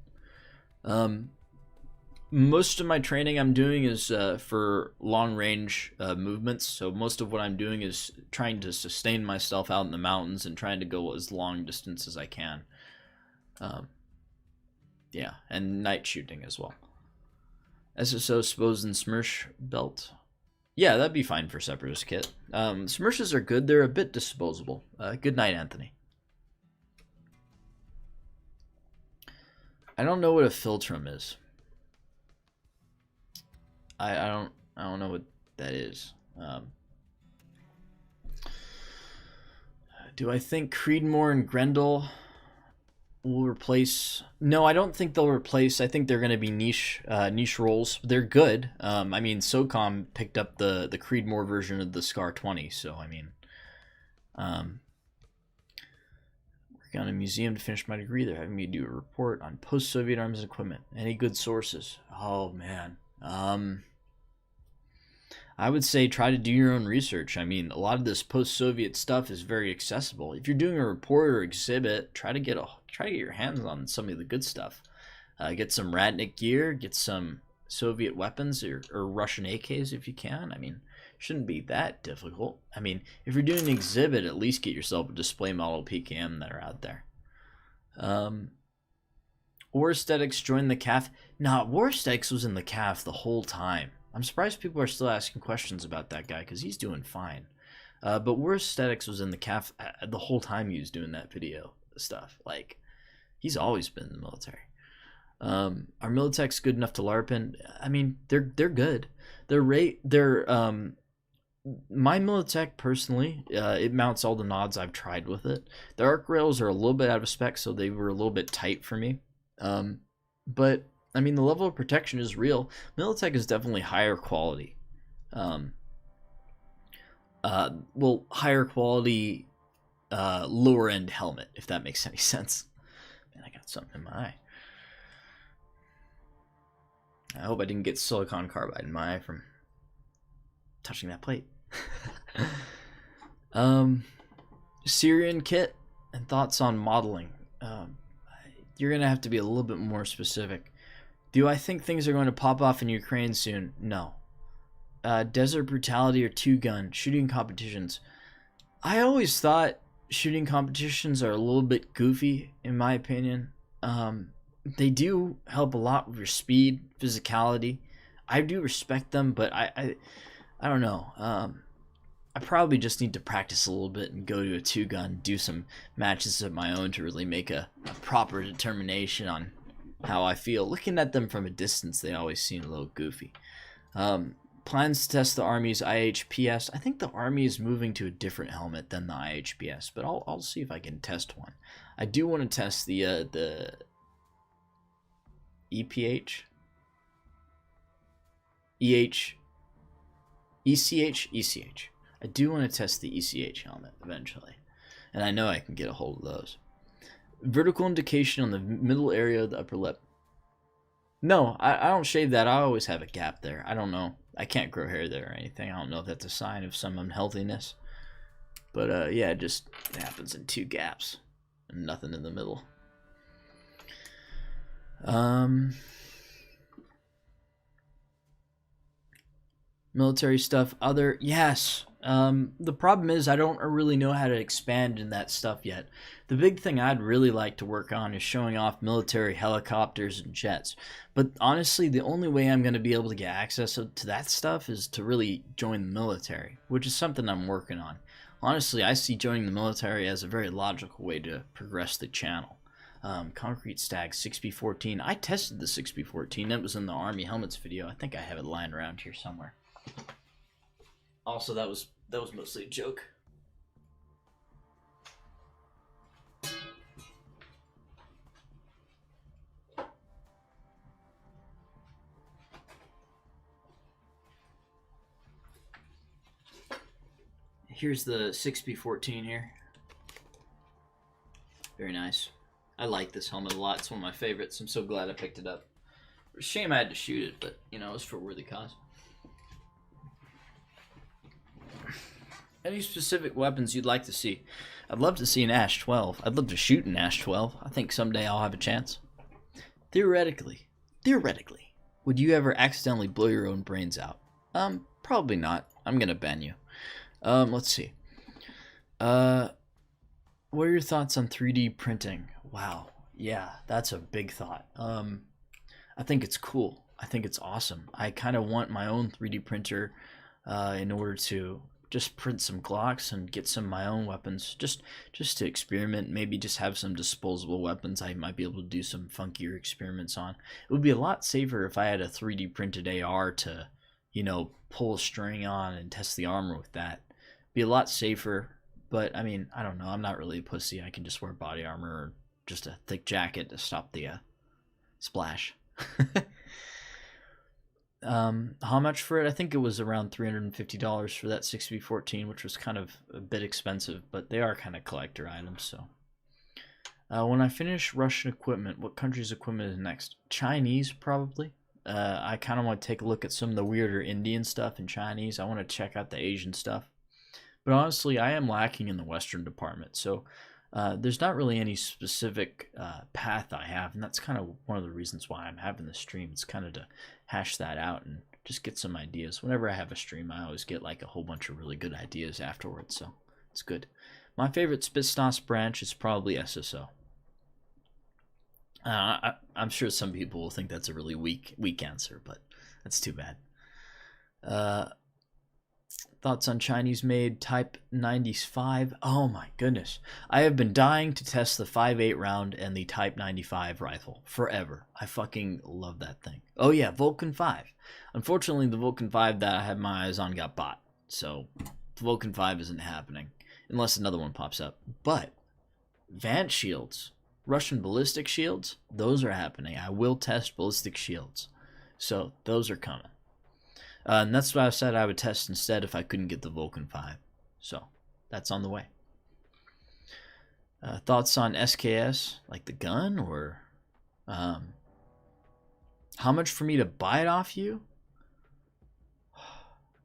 Most of my training I'm doing is for long range movements, so most of what I'm doing is trying to sustain myself out in the mountains and trying to go as long distance as I can. Yeah, and night shooting as well. SSO Sposen Smersh belt. Yeah, that'd be fine for Separatist kit. Smershes are good, they're a bit disposable. Good night, Anthony. I don't know what a Philtrum is. I don't know what that is. Do I think Creedmoor and Grendel will replace? No, I don't think they'll replace. I think they're going to be niche roles. They're good. I mean, SOCOM picked up the Creedmoor version of the Scar 20, so I mean, working on a museum to finish my degree. They're having me do a report on post-Soviet arms and equipment. Any good sources? Oh man. I would say try to do your own research. I mean, a lot of this post-Soviet stuff is very accessible. If you're doing a report or exhibit, try to get your hands on some of the good stuff. Get some Ratnik gear, get some Soviet weapons or Russian AKs if you can. I mean, shouldn't be that difficult. I mean, if you're doing an exhibit, at least get yourself a display model PKM that are out there. War Aesthetics joined the CAF. Nah, War Aesthetics was in the CAF the whole time. I'm surprised people are still asking questions about that guy because he's doing fine. But War Aesthetics was in the CAF the whole time he was doing that video stuff. Like, he's always been in the military. Are Militechs good enough to LARP in? I mean, they're good. My Militech personally, it mounts all the nods I've tried with it. The arc rails are a little bit out of spec, so they were a little bit tight for me. But I mean, the level of protection is real. Militech is definitely higher quality. Higher quality, lower end helmet, if that makes any sense. Man, I got something in my eye. I hope I didn't get silicon carbide in my eye from touching that plate. Syrian kit and thoughts on modeling. You're gonna have to be a little bit more specific. Do I think things are going to pop off in Ukraine soon? No. Desert Brutality or 2-gun shooting competitions. I always thought shooting competitions are a little bit goofy, in my opinion. They do help a lot with your speed, physicality. I do respect them, but I don't know. I probably just need to practice a little bit and go to a 2-gun, do some matches of my own to really make a proper determination on how I feel. Looking at them from a distance, they always seem a little goofy. Plans to test the Army's IHPS. I think the Army is moving to a different helmet than the IHPS, but I'll see if I can test one. I do want to test the EPH, ECH. I do want to test the ECH helmet eventually, and I know I can get a hold of those. Vertical indication on the middle area of the upper lip. No, I don't shave that. I always have a gap there. I don't know. I can't grow hair there or anything. I don't know if that's a sign of some unhealthiness. But yeah, it just happens in 2 gaps and nothing in the middle. Military stuff. Yes. The problem is I don't really know how to expand in that stuff yet. The big thing I'd really like to work on is showing off military helicopters and jets. But honestly, the only way I'm going to be able to get access to that stuff is to really join the military, which is something I'm working on. Honestly, I see joining the military as a very logical way to progress the channel. Concrete Stag 6B14. I tested the 6B14. That was in the Army Helmets video. I think I have it lying around here somewhere. Also, that was mostly a joke. Here's the 6B14 here. Very nice. I like this helmet a lot. It's one of my favorites. I'm so glad I picked it up. Shame I had to shoot it, but you know, it was for a worthy cause. Any specific weapons you'd like to see? I'd love to see an Ash 12. I'd love to shoot an Ash 12. I think someday I'll have a chance. Theoretically, would you ever accidentally blow your own brains out? Probably not. I'm gonna ban you. Let's see. What are your thoughts on 3D printing? Wow. Yeah, that's a big thought. I think it's cool. I think it's awesome. I kind of want my own 3D printer in order to just print some Glocks and get some of my own weapons, just to experiment, maybe just have some disposable weapons I might be able to do some funkier experiments on. It would be a lot safer if I had a 3D printed AR to, you know, pull a string on and test the armor with that. Be a lot safer, but I mean, I don't know, I'm not really a pussy. I can just wear body armor or just a thick jacket to stop the splash. How much for it? I think it was around $350 for that 6B14, which was kind of a bit expensive, but they are kind of collector items. So when I finish Russian equipment, what country's equipment is next? Chinese, probably. I kind of want to take a look at some of the weirder Indian stuff in Chinese. I want to check out the Asian stuff, but honestly, I am lacking in the Western department, so there's not really any specific path I have, and that's kind of one of the reasons why I'm having this stream. It's kind of to hash that out and just get some ideas. Whenever I have a stream, I always get like a whole bunch of really good ideas afterwards, so it's good. My favorite Spetsnaz branch is probably SSO. I'm sure some people will think that's a really weak answer, but that's too bad. Thoughts on Chinese-made Type 95? Oh my goodness. I have been dying to test the 5.8 round and the Type 95 rifle forever. I fucking love that thing. Oh yeah, Vulcan 5. Unfortunately, the Vulcan 5 that I had my eyes on got bought. So, the Vulcan 5 isn't happening. Unless another one pops up. But, Vant shields, Russian ballistic shields, those are happening. I will test ballistic shields. So, those are coming. And that's what I said I would test instead if I couldn't get the Vulcan 5. So, that's on the way. Thoughts on SKS, like the gun, or how much for me to buy it off you?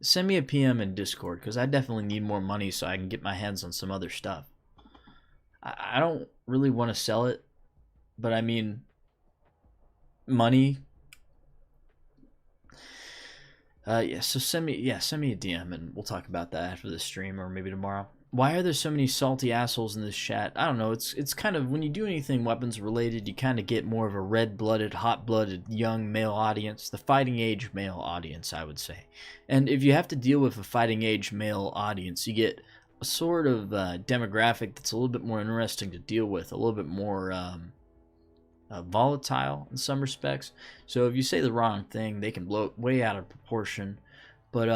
Send me a PM in Discord, because I definitely need more money so I can get my hands on some other stuff. I don't really want to sell it, but I mean, money. So send me a DM and we'll talk about that after the stream or maybe tomorrow. Why are there so many salty assholes in this chat? I don't know. It's kind of, when you do anything weapons related, you kind of get more of a red-blooded, hot-blooded, young male audience, the fighting age male audience, I would say. And if you have to deal with a fighting age male audience, you get a sort of demographic that's a little bit more interesting to deal with, a little bit more volatile in some respects. So if you say the wrong thing, they can blow it way out of proportion. But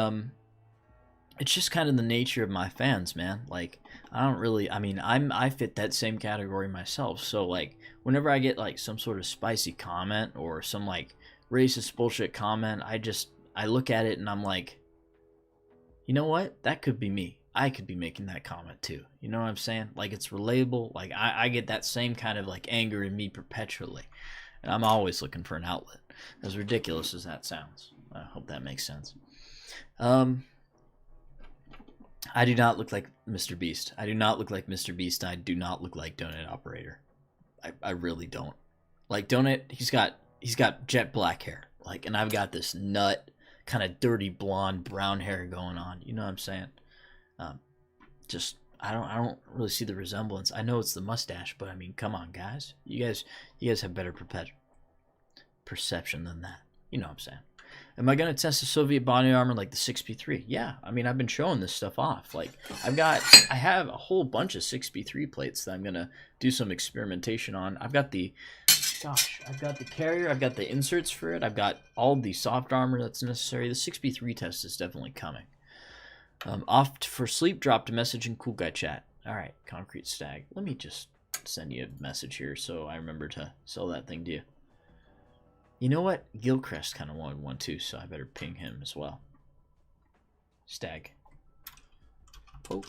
it's just kind of the nature of my fans, man. Like, I fit that same category myself. So like, whenever I get like some sort of spicy comment or some like racist bullshit comment, I look at it and I'm like, you know what? That could be me. I could be making that comment too. You know what I'm saying? Like, it's relatable. Like, I get that same kind of like anger in me perpetually. And I'm always looking for an outlet. As ridiculous as that sounds. I hope that makes sense. I do not look like Mr. Beast. I do not look like Mr. Beast. I do not look like Donut Operator. I really don't. Like, Donut, he's got jet black hair. Like, and I've got this nut, kind of dirty blonde brown hair going on. You know what I'm saying? I don't really see the resemblance. I know it's the mustache, but I mean, come on, guys. You guys have better perception than that. You know what I'm saying? Am I gonna test the Soviet body armor like the 6p3? Yeah, I mean, I've been showing this stuff off. Like, I have a whole bunch of 6p3 plates that I'm gonna do some experimentation on. I've got the carrier, I've got the inserts for it, I've got all the soft armor that's necessary. The 6p3 test is definitely coming. Off for sleep, dropped a message in Cool Guy chat. Alright, Concrete Stag. Let me just send you a message here so I remember to sell that thing to you. You know what? Gilcrest kind of wanted one too, so I better ping him as well. Stag. Oh.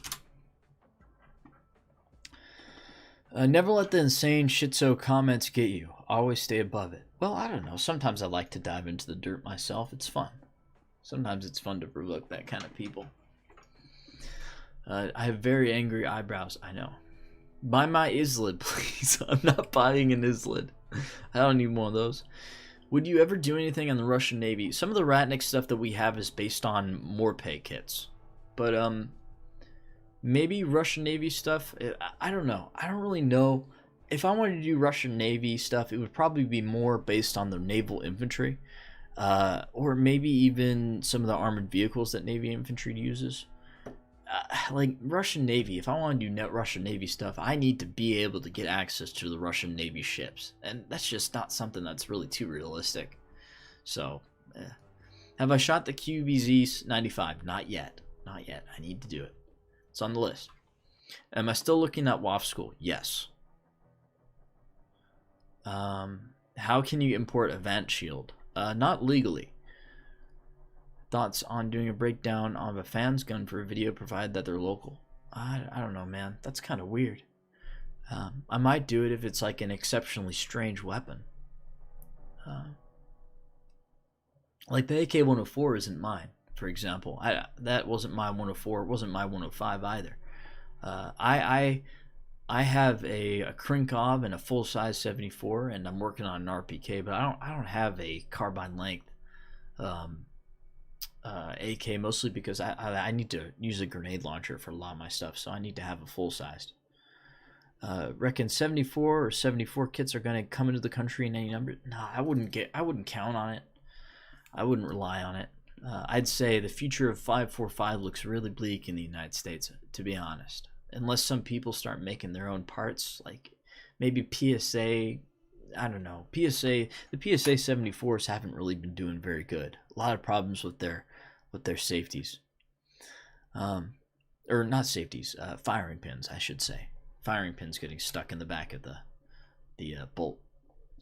Never let the insane shitso comments get you. Always stay above it. Well, I don't know. Sometimes I like to dive into the dirt myself. It's fun. Sometimes it's fun to provoke that kind of people. I have very angry eyebrows. I know. Buy my Islid, please. I'm not buying an Islid. I don't need one of those. Would you ever do anything on the Russian Navy? Some of the Ratnik stuff that we have is based on Morpay kits. But, maybe Russian Navy stuff? I don't know. I don't really know. If I wanted to do Russian Navy stuff, it would probably be more based on the naval infantry. Or maybe even some of the armored vehicles that Navy infantry uses. Like Russian Navy, if I want to do Russian Navy stuff, I need to be able to get access to the Russian Navy ships. And that's just not something that's really too realistic. So, have I shot the QBZ-95? Not yet. Not yet. I need to do it. It's on the list. Am I still looking at WAF school? Yes. How can you import a Vant shield? Not legally. Thoughts on doing a breakdown of a fan's gun for a video, provided that they're local? I don't know, man. That's kind of weird. I might do it if it's like an exceptionally strange weapon. Like the AK-104 isn't mine, for example. That wasn't my 104. It wasn't my 105 either. I have a Krinkov and a full-size 74, and I'm working on an RPK, but I don't have a carbine length AK, mostly because I need to use a grenade launcher for a lot of my stuff, so I need to have a full-sized. Reckon 74 or 74 kits are gonna come into the country in any number? Nah, I wouldn't count on it. I wouldn't rely on it. I'd say the future of 545 looks really bleak in the United States, to be honest. Unless some people start making their own parts, like maybe PSA. I don't know. The PSA 74s haven't really been doing very good. A lot of problems with their safeties. Or not safeties, firing pins, I should say. Firing pins getting stuck in the back of the bolt.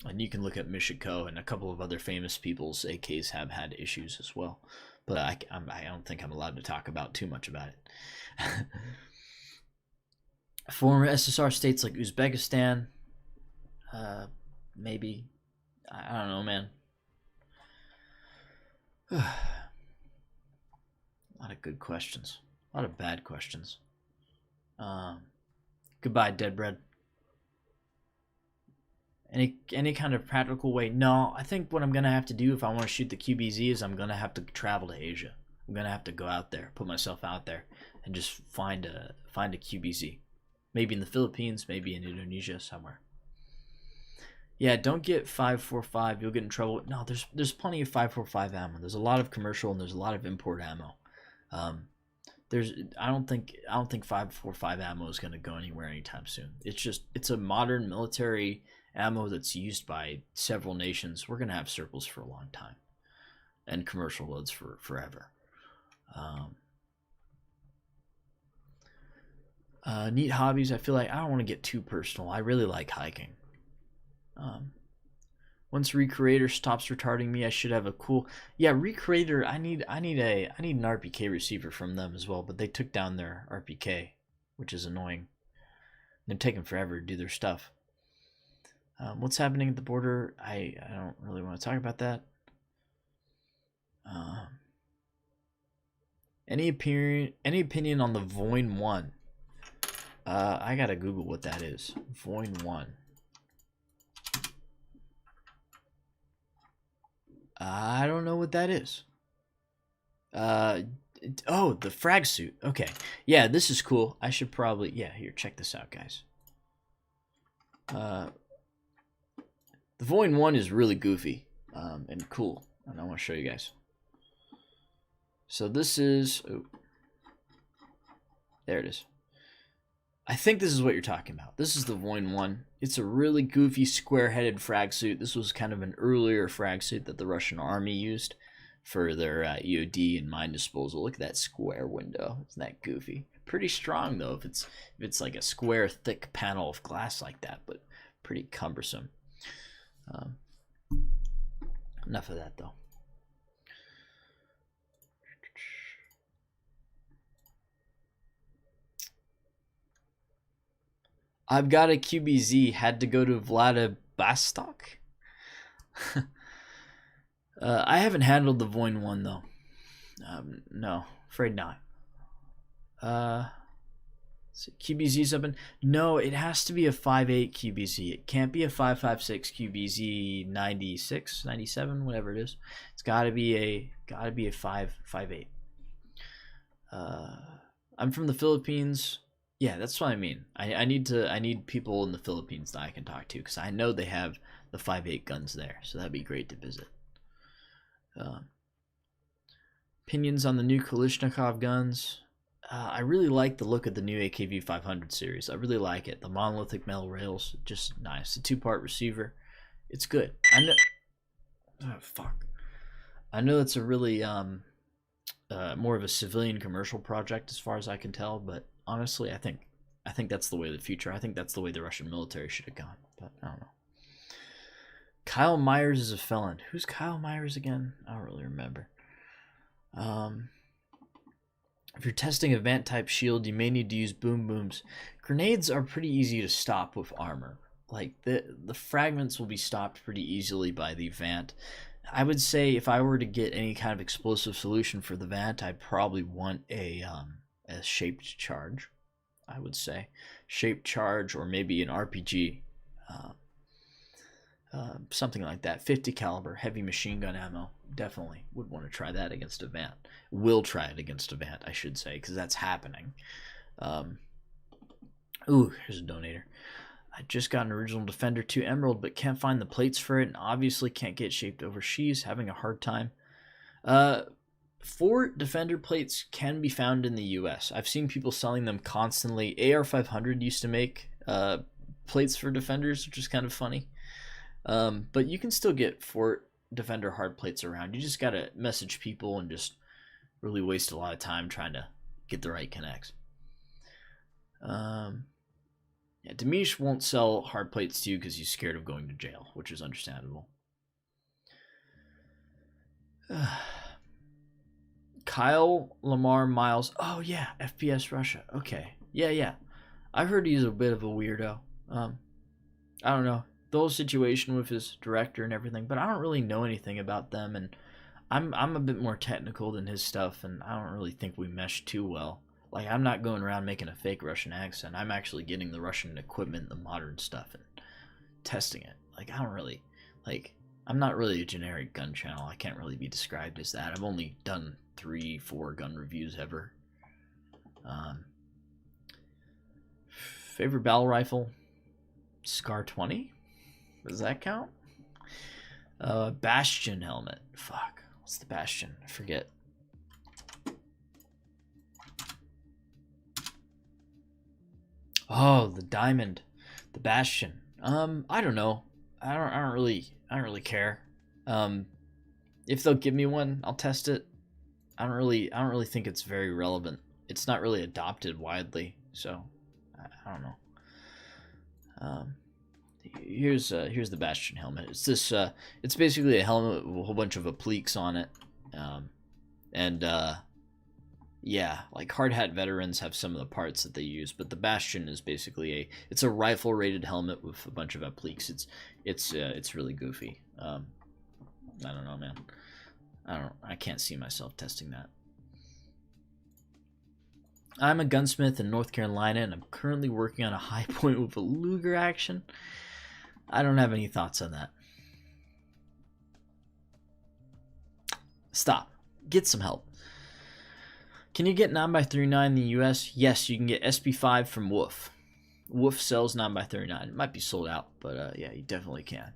And you can look at Michiko and a couple of other famous people's AKs have had issues as well. But I don't think I'm allowed to talk about too much about it. Former SSR states like Uzbekistan, maybe. I don't know, man. A lot of good questions. A lot of bad questions. Goodbye, Deadbread. Any kind of practical way? No, I think what I'm gonna have to do if I want to shoot the QBZ is I'm gonna have to travel to Asia. I'm gonna have to go out there, put myself out there, and just find a QBZ. Maybe in the Philippines, maybe in Indonesia, somewhere. Yeah, don't get 545. You'll get in trouble. No, there's plenty of 545 ammo. There's a lot of commercial and there's a lot of import ammo. I don't think 545 ammo is gonna go anywhere anytime soon. It's a modern military ammo that's used by several nations. We're gonna have circles for a long time, and commercial loads for forever. Neat hobbies. I feel like I don't want to get too personal. I really like hiking. Once Recreator stops retarding me, I should have a cool. Yeah, Recreator. I need an RPK receiver from them as well, but they took down their RPK, which is annoying. They're taking forever to do their stuff. What's happening at the border? I don't really want to talk about that. Any opinion on the Voin 1? I gotta Google what that is. Voin 1. I don't know what that is. Oh, the frag suit. Okay. Yeah, this is cool. I should probably... Yeah, here, check this out, guys. The Voin 1 is really goofy and cool. And I want to show you guys. So this is... Oh, there it is. I think this is what you're talking about. This is the Voin 1. It's a really goofy square-headed frag suit. This was kind of an earlier frag suit that the Russian army used for their EOD and mine disposal. Look at that square window. Isn't that goofy? Pretty strong, though, if it's like a square, thick panel of glass like that, but pretty cumbersome. Enough of that, though. I've got a QBZ. Had to go to Vladivostok. I haven't handled the Voin 1 though. No, afraid not. So QBZ's up in. No, it has to be a 5.8 QBZ. It can't be a 5.56 QBZ 96, 97, whatever it is. It's gotta be a 5.8. I'm from the Philippines. Yeah, that's what I mean. I need people in the Philippines that I can talk to because I know they have the 5.8 guns there, so that'd be great to visit. Opinions on the new Kalashnikov guns. I really like the look of the new AKV 500 series. I really like it. The monolithic metal rails, just nice. The 2-part receiver, it's good. I know. Oh, fuck. I know it's a really more of a civilian commercial project as far as I can tell, but honestly, I think that's the way of the future. I think that's the way the Russian military should have gone, but I don't know. Kyle Myers is a felon. Who's Kyle Myers again? I don't really remember. If you're testing a Vant type shield, you may need to use boom booms. Grenades are pretty easy to stop with armor. Like the fragments will be stopped pretty easily by the Vant. I would say if I were to get any kind of explosive solution for the Vant, I'd probably want a shaped charge. I would say shaped charge or maybe an RPG. Something like that. 50 caliber heavy machine gun ammo. Definitely would want to try that against a Vant. Will try it against a Vant, I should say, because that's happening. Ooh, here's a donator. I just got an original Defender 2 Emerald, but can't find the plates for it, and obviously can't get shaped overseas. Having a hard time. 4 Defender plates can be found in the US. I've seen people selling them constantly. AR500 used to make plates for Defenders, which is kind of funny. But you can still get 4 Defender hard plates around. You just gotta message people and just really waste a lot of time trying to get the right connects. Yeah, Demish won't sell hard plates to you because he's scared of going to jail, which is understandable. Kyle Lamar Miles. Oh yeah, FPS Russia. Okay. Yeah. I heard he's a bit of a weirdo. I don't know. The whole situation with his director and everything, but I don't really know anything about them, and I'm a bit more technical than his stuff, and I don't really think we mesh too well. Like, I'm not going around making a fake Russian accent. I'm actually getting the Russian equipment, the modern stuff, and testing it. Like, I don't really, like, I'm not really a generic gun channel. I can't really be described as that. I've only done 3-4 gun reviews ever. Favorite battle rifle? Scar 20? Does that count? Bastion helmet. Fuck. What's the Bastion? I forget. Oh, the diamond, the Bastion. I don't know. I don't really care. If they'll give me one, I'll test it. I don't really think it's very relevant. It's not really adopted widely, so I don't know. Here's the Bastion helmet. It's this. It's basically a helmet with a whole bunch of appliques on it, yeah, like hard hat veterans have some of the parts that they use, but the Bastion is basically it's a rifle rated helmet with a bunch of appliques. It's really goofy. I don't know, man. I can't see myself testing that. I'm a gunsmith in North Carolina, and I'm currently working on a high point with a Luger action. I don't have any thoughts on that. Stop. Get some help. Can you get 9x39 in the US? Yes, you can get SB5 from Wolf. Wolf sells 9x39. It might be sold out, but yeah, you definitely can.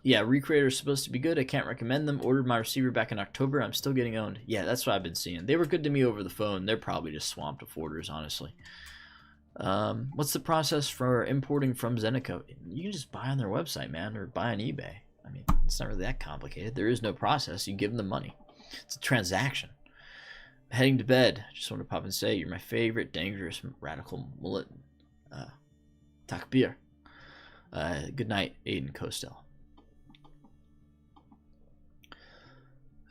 Yeah, Recreator is supposed to be good. I can't recommend them. Ordered my receiver back in October. I'm still getting owned. Yeah, that's what I've been seeing. They were good to me over the phone. They're probably just swamped with orders, honestly. What's the process for importing from Zeneco? You can just buy on their website, man, or buy on eBay. I mean, it's not really that complicated. There is no process. You give them the money. It's a transaction. Heading to bed. Just want to pop and say you're my favorite dangerous radical mullet. Takbir. Good night, Aiden Costel.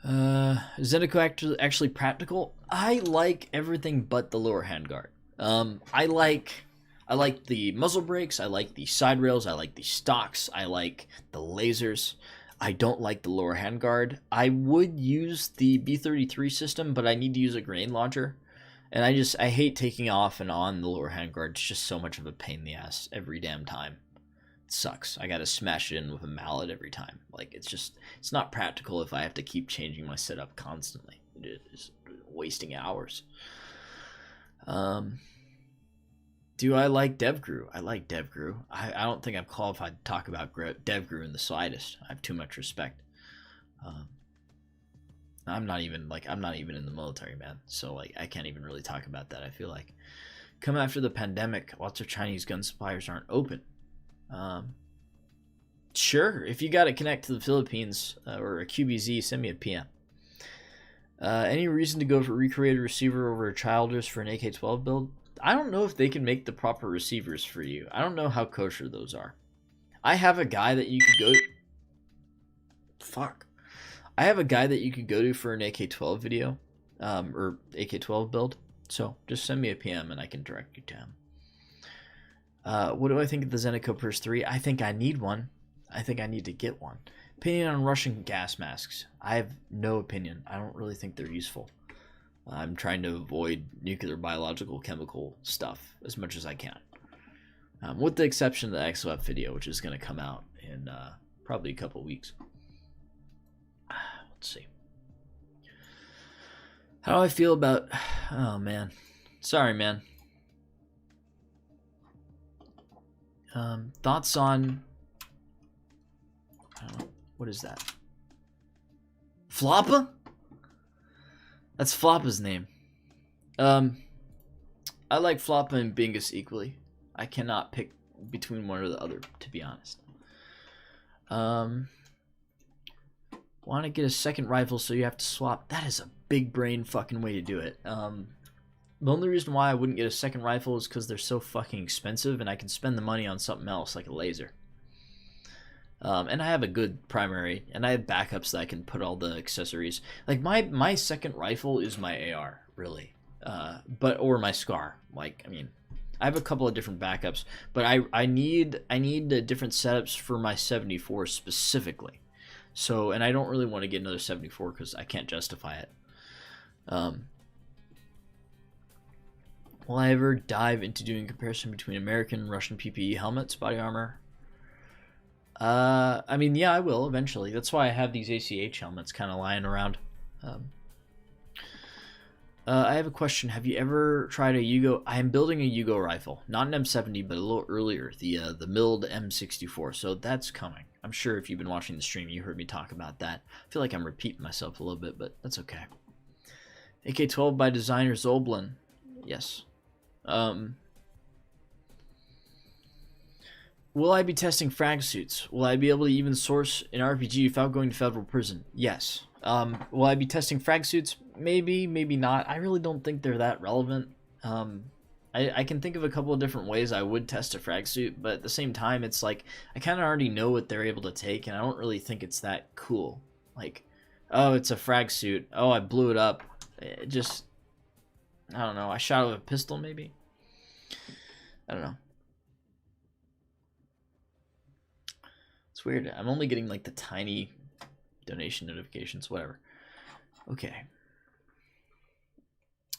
Is Zeneco actually practical? I like everything but the lower handguard. I like the muzzle brakes, I like the side rails, I like the stocks, I like the lasers. I don't like the lower handguard. I would use the B33 system, but I need to use a grenade launcher. And I hate taking off and on the lower handguard. It's just so much of a pain in the ass every damn time. It sucks. I gotta smash it in with a mallet every time. Like, it's not practical if I have to keep changing my setup constantly. It is wasting hours. Do I like DevGru? I like DevGru. I don't think I'm qualified to talk about DevGru in the slightest. I have too much respect. I'm not even in the military, man. So like I can't even really talk about that. I feel like come after the pandemic, lots of Chinese gun suppliers aren't open. Sure, if you got to connect to the Philippines or a QBZ, send me a PM. Any reason to go for recreated receiver over a childers for an AK-12 build? I don't know if they can make the proper receivers for you. I don't know how kosher those are. I have a guy that you could go I have a guy that you could go to for an AK-12 video, or AK-12 build. So just send me a PM and I can direct you to him. What do I think of the Zeneco Purse 3? I think I need one. I think I need to get one. Opinion on Russian gas masks. I have no opinion. I don't really think they're useful. I'm trying to avoid nuclear, biological, chemical stuff as much as I can. With the exception of the XOF video, which is going to come out in probably a couple weeks. Let's see. How do I feel about... Oh, man. Sorry, man. Thoughts on... I don't know. What is that? Floppa? That's Floppa's name. I like Floppa and Bingus equally. I cannot pick between one or the other, to be honest. Want to get a second rifle so you have to swap. That is a big brain fucking way to do it. The only reason why I wouldn't get a second rifle is because they're so fucking expensive and I can spend the money on something else like a laser. And I have a good primary, and I have backups that I can put all the accessories. Like my second rifle is my AR, really, or my SCAR. Like, I mean, I have a couple of different backups, but I need different setups for my 74 specifically. So, and I don't really want to get another 74 because I can't justify it. Will I ever dive into doing comparison between American and Russian PPE helmets, body armor? I mean, yeah, I will eventually. That's why I have these ACH helmets kind of lying around. I have a question. Have you ever tried a Yugo? I am building a Yugo rifle, not an M70, but a little earlier, the milled M64. So that's coming. I'm sure if you've been watching the stream, you heard me talk about that. I feel like I'm repeating myself a little bit, but that's okay. AK-12 by designer Zoblin. Yes. Will I be testing frag suits? Will I be able to even source an RPG without going to federal prison? Yes. Will I be testing frag suits? Maybe, maybe not. I really don't think they're that relevant. I can think of a couple of different ways I would test a frag suit, but at the same time, it's like, I kind of already know what they're able to take, and I don't really think it's that cool. Like, oh, it's a frag suit. Oh, I blew it up. It just, I don't know. I shot it with a pistol, maybe? I don't know. It's weird. I'm only getting like the tiny donation notifications, whatever. Okay.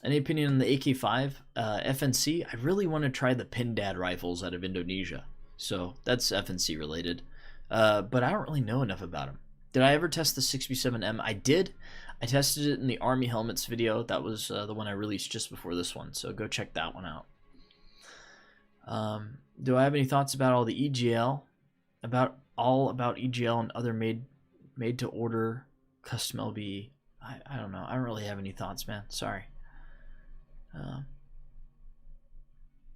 Any opinion on the AK-5? FNC? I really want to try the Pindad rifles out of Indonesia. So that's FNC related. But I don't really know enough about them. Did I ever test the 6B7M? I did. I tested it in the Army Helmets video. That was the one I released just before this one. So go check that one out. Do I have any thoughts about all the EGL? About EGL and other made to order custom LB? I don't know. I don't really have any thoughts, man. Sorry.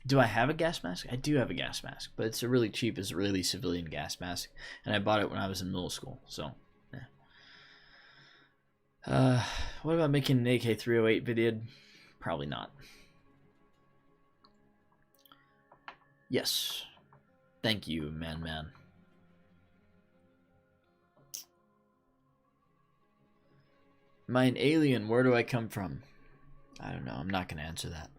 Do I have a gas mask? I do have a gas mask, but it's a really cheap Israeli civilian gas mask, and I bought it when I was in middle school. So, yeah. What about making an AK-308 video? Probably not. Yes. Thank you, man. Am I an alien? Where do I come from? I don't know. I'm not going to answer that.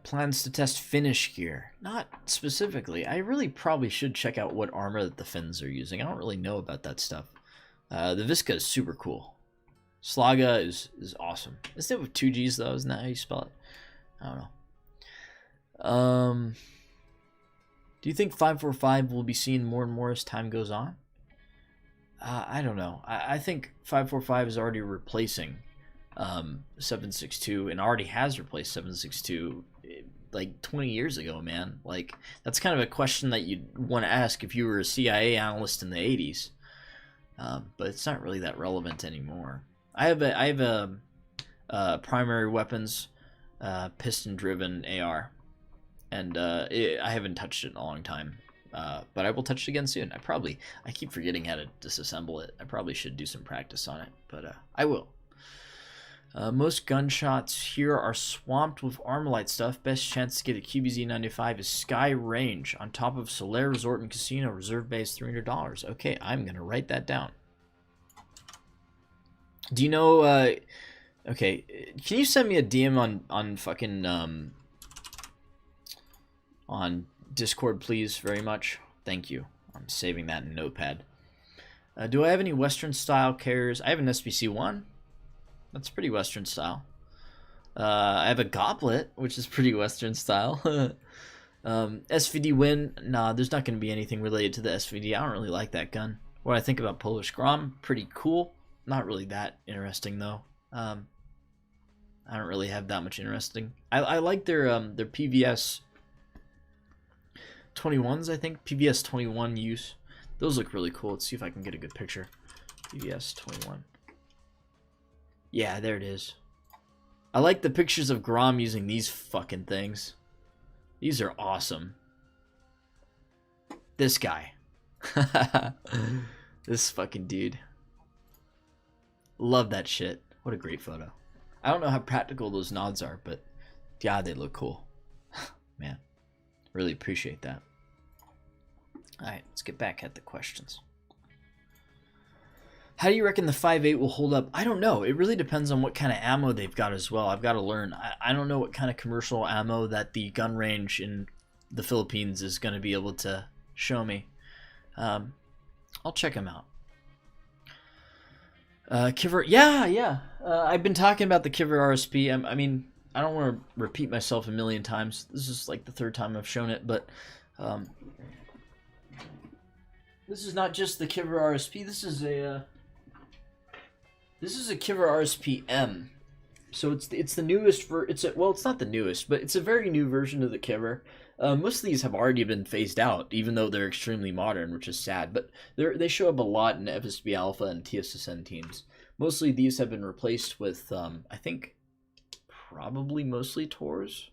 Plans to test Finnish gear. Not specifically. I really probably should check out what armor that the Finns are using. I don't really know about that stuff. The Visca is super cool. Slaga is awesome. Isn't it with 2 G's though? Isn't that how you spell it? I don't know. Do you think 545 will be seen more and more as time goes on? I don't know. I think 545 is already replacing 762 and already has replaced 762 like 20 years ago, man. Like, that's kind of a question that you'd want to ask if you were a CIA analyst in the 80s. But it's not really that relevant anymore. I have a primary weapons piston driven AR, and I haven't touched it in a long time. But I will touch it again soon. I keep forgetting how to disassemble it. I probably should do some practice on it, but I will. Most gunshots here are swamped with Armalite stuff. Best chance to get a QBZ-95 is Sky Range on top of Solaire Resort and Casino. Reserve base $300. Okay, I'm going to write that down. Do you know... okay, can you send me a DM on fucking... on Discord, please, very much? Thank you. I'm saving that in Notepad. Do I have any Western style carriers? I have an SBC-1. That's pretty Western style. I have a Goblet, which is pretty Western style. SVD Win. Nah, there's not going to be anything related to the SVD. I don't really like that gun. What I think about Polish Grom, pretty cool. Not really that interesting, though. I I don't really have that much interesting. I like their PVS 21s, I think. PVS 21 use. Those look really cool. Let's see if I can get a good picture. PVS 21. Yeah, there it is. I like the pictures of Grom using these fucking things. These are awesome. This guy. This fucking dude. Love that shit. What a great photo. I don't know how practical those nods are, but God, they look cool. Man, really appreciate that. Alright, let's get back at the questions. How do you reckon the 5.8 will hold up? I don't know. It really depends on what kind of ammo they've got as well. I've got to learn. I don't know what kind of commercial ammo that the gun range in the Philippines is going to be able to show me. I'll check them out. Kiver, yeah. I've been talking about the Kiver RSP. I mean, I don't want to repeat myself a million times. This is like the third time I've shown it, but this is not just the Kiver RSP. This is a Kiver RSP M. So it's the newest it's not the newest, but it's a very new version of the Kiver. Most of these have already been phased out, even though they're extremely modern, which is sad. But they show up a lot in FSB Alpha and TSSN teams. Mostly these have been replaced with, I think, probably mostly Tors.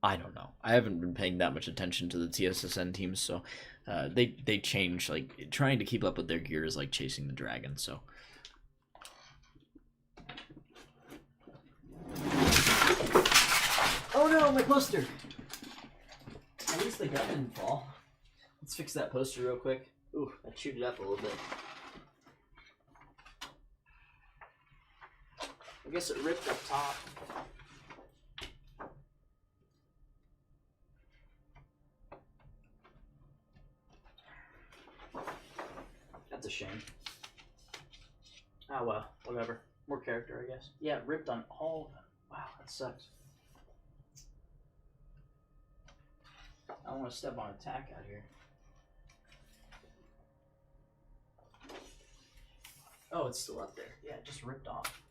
I don't know. I haven't been paying that much attention to the TSSN teams, so they change. Like, trying to keep up with their gear is like chasing the dragon, so... Oh no, my poster! At least the gun didn't fall. Let's fix that poster real quick. Ooh, I chewed it up a little bit. I guess it ripped up top. That's a shame. Oh well, whatever. More character, I guess. Yeah, it ripped on all of them. Wow, that sucks. I don't want to step on a tack out here. Oh, it's still up there. Yeah, it just ripped off.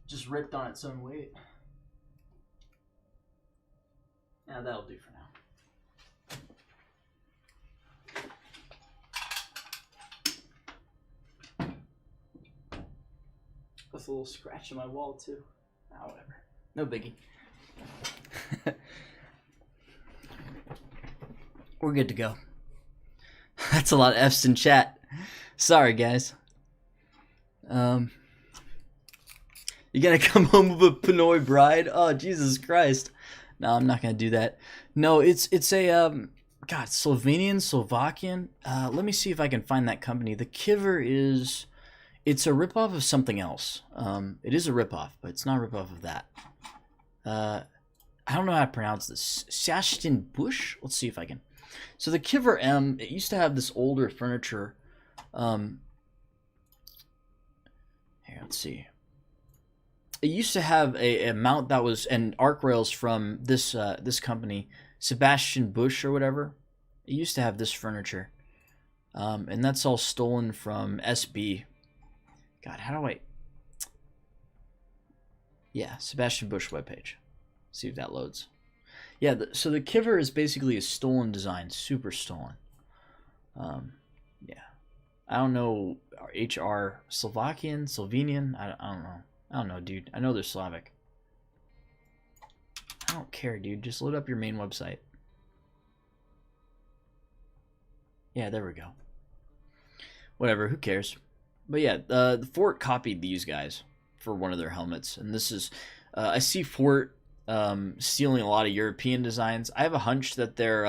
Just ripped on its own weight. Yeah, that'll do for now. With a little scratch in my wall, too. Ah, whatever. No biggie. We're good to go. That's a lot of F's in chat. Sorry, guys. You gonna come home with a Pinoy bride? Oh, Jesus Christ. No, I'm not gonna do that. No, it's a God, Slovenian, Slovakian. Let me see if I can find that company. The Kiver is, it's a ripoff of something else. It is a ripoff, but it's not a ripoff of that. I don't know how to pronounce this. Sashtin Bush? Let's see if I can. So the Kiver M, it used to have this older furniture. Here, let's see. It used to have a mount that was, and arc rails from this this company, Sebastian Bush or whatever. It used to have this furniture. And that's all stolen from SB. God, how do I... Yeah, Sebastian Bush webpage. See if that loads. Yeah, so the Kiver is basically a stolen design, super stolen. Yeah, I don't know, HR Slovakian, Slovenian. I don't know. I don't know, dude. I know they're Slavic. I don't care, dude. Just load up your main website. Yeah, there we go. Whatever, who cares? But yeah, the Fort copied these guys for one of their helmets, and this is I see Fort stealing a lot of European designs. I have a hunch that their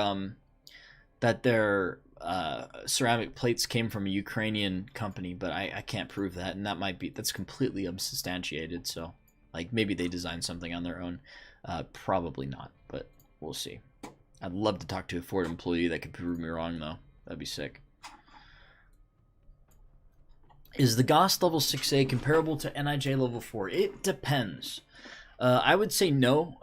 ceramic plates came from a Ukrainian company, but I can't prove that, and that's completely unsubstantiated. So, like, maybe they designed something on their own. Probably not, but we'll see. I'd love to talk to a Ford employee that could prove me wrong, though. That'd be sick. Is the GOST level 6A comparable to NIJ level 4? It depends. I would say no.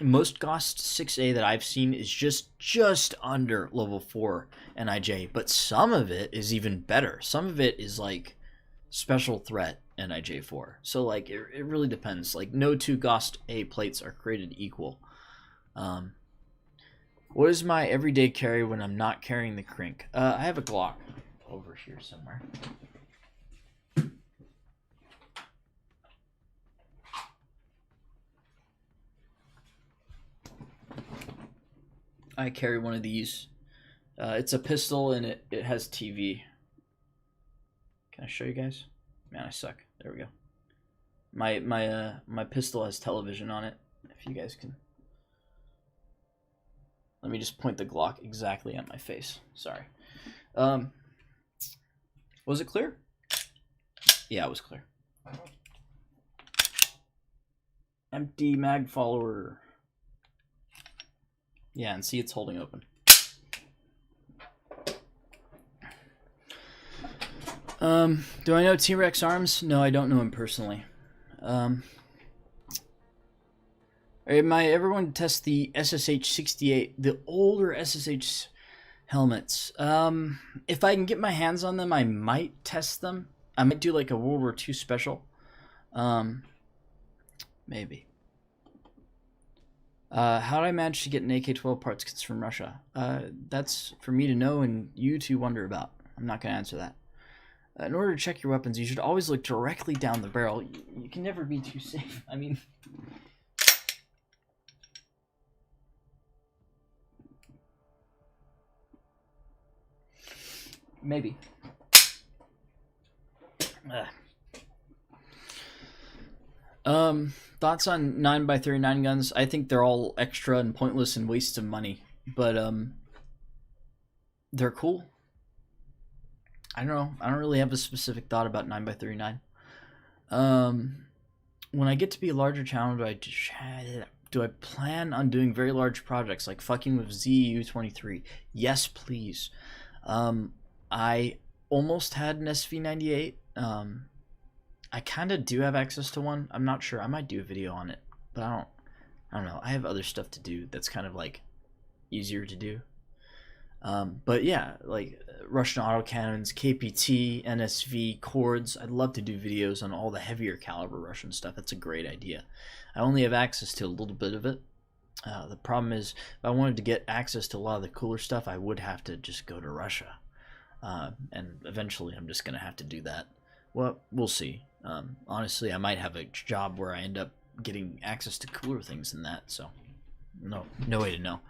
Most GOST 6A that I've seen is just under level 4 NIJ, but some of it is even better. Some of it is like special threat. NIJ4. So like it really depends. Like no two GOST A plates are created equal. What is my everyday carry when I'm not carrying the Krink? I have a Glock over here somewhere. I carry one of these. It's a pistol and it has TV. Can I show you guys? Man, I suck. There we go. My pistol has television on it. If you guys can. Let me just point the Glock exactly at my face. Sorry. Was it clear? Yeah, it was clear. Empty mag follower. Yeah, and see it's holding open. Do I know T-Rex Arms? No, I don't know him personally. Am I ever going to test the SSH-68, the older SSH helmets? If I can get my hands on them, I might test them. I might do like a World War II special. Maybe. How did I manage to get an AK-12 parts kits from Russia? That's for me to know and you to wonder about. I'm not going to answer that. In order to check your weapons, you should always look directly down the barrel. You can never be too safe. I mean... Maybe. Thoughts on 9x39 guns? I think they're all extra and pointless and wastes of money. But, they're cool. I don't know. I don't really have a specific thought about 9x39. When I get to be a larger channel, do I plan on doing very large projects like fucking with ZU-23? Yes, please. I almost had an SV98. I kind of do have access to one. I'm not sure. I might do a video on it, but I don't know. I have other stuff to do that's kind of like easier to do. But yeah, like Russian autocannons, KPT, NSV, cords. I'd love to do videos on all the heavier caliber Russian stuff. That's a great idea. I only have access to a little bit of it. The problem is, if I wanted to get access to a lot of the cooler stuff, I would have to just go to Russia. And eventually I'm just going to have to do that. Well, we'll see. Honestly, I might have a job where I end up getting access to cooler things than that, so no way to know.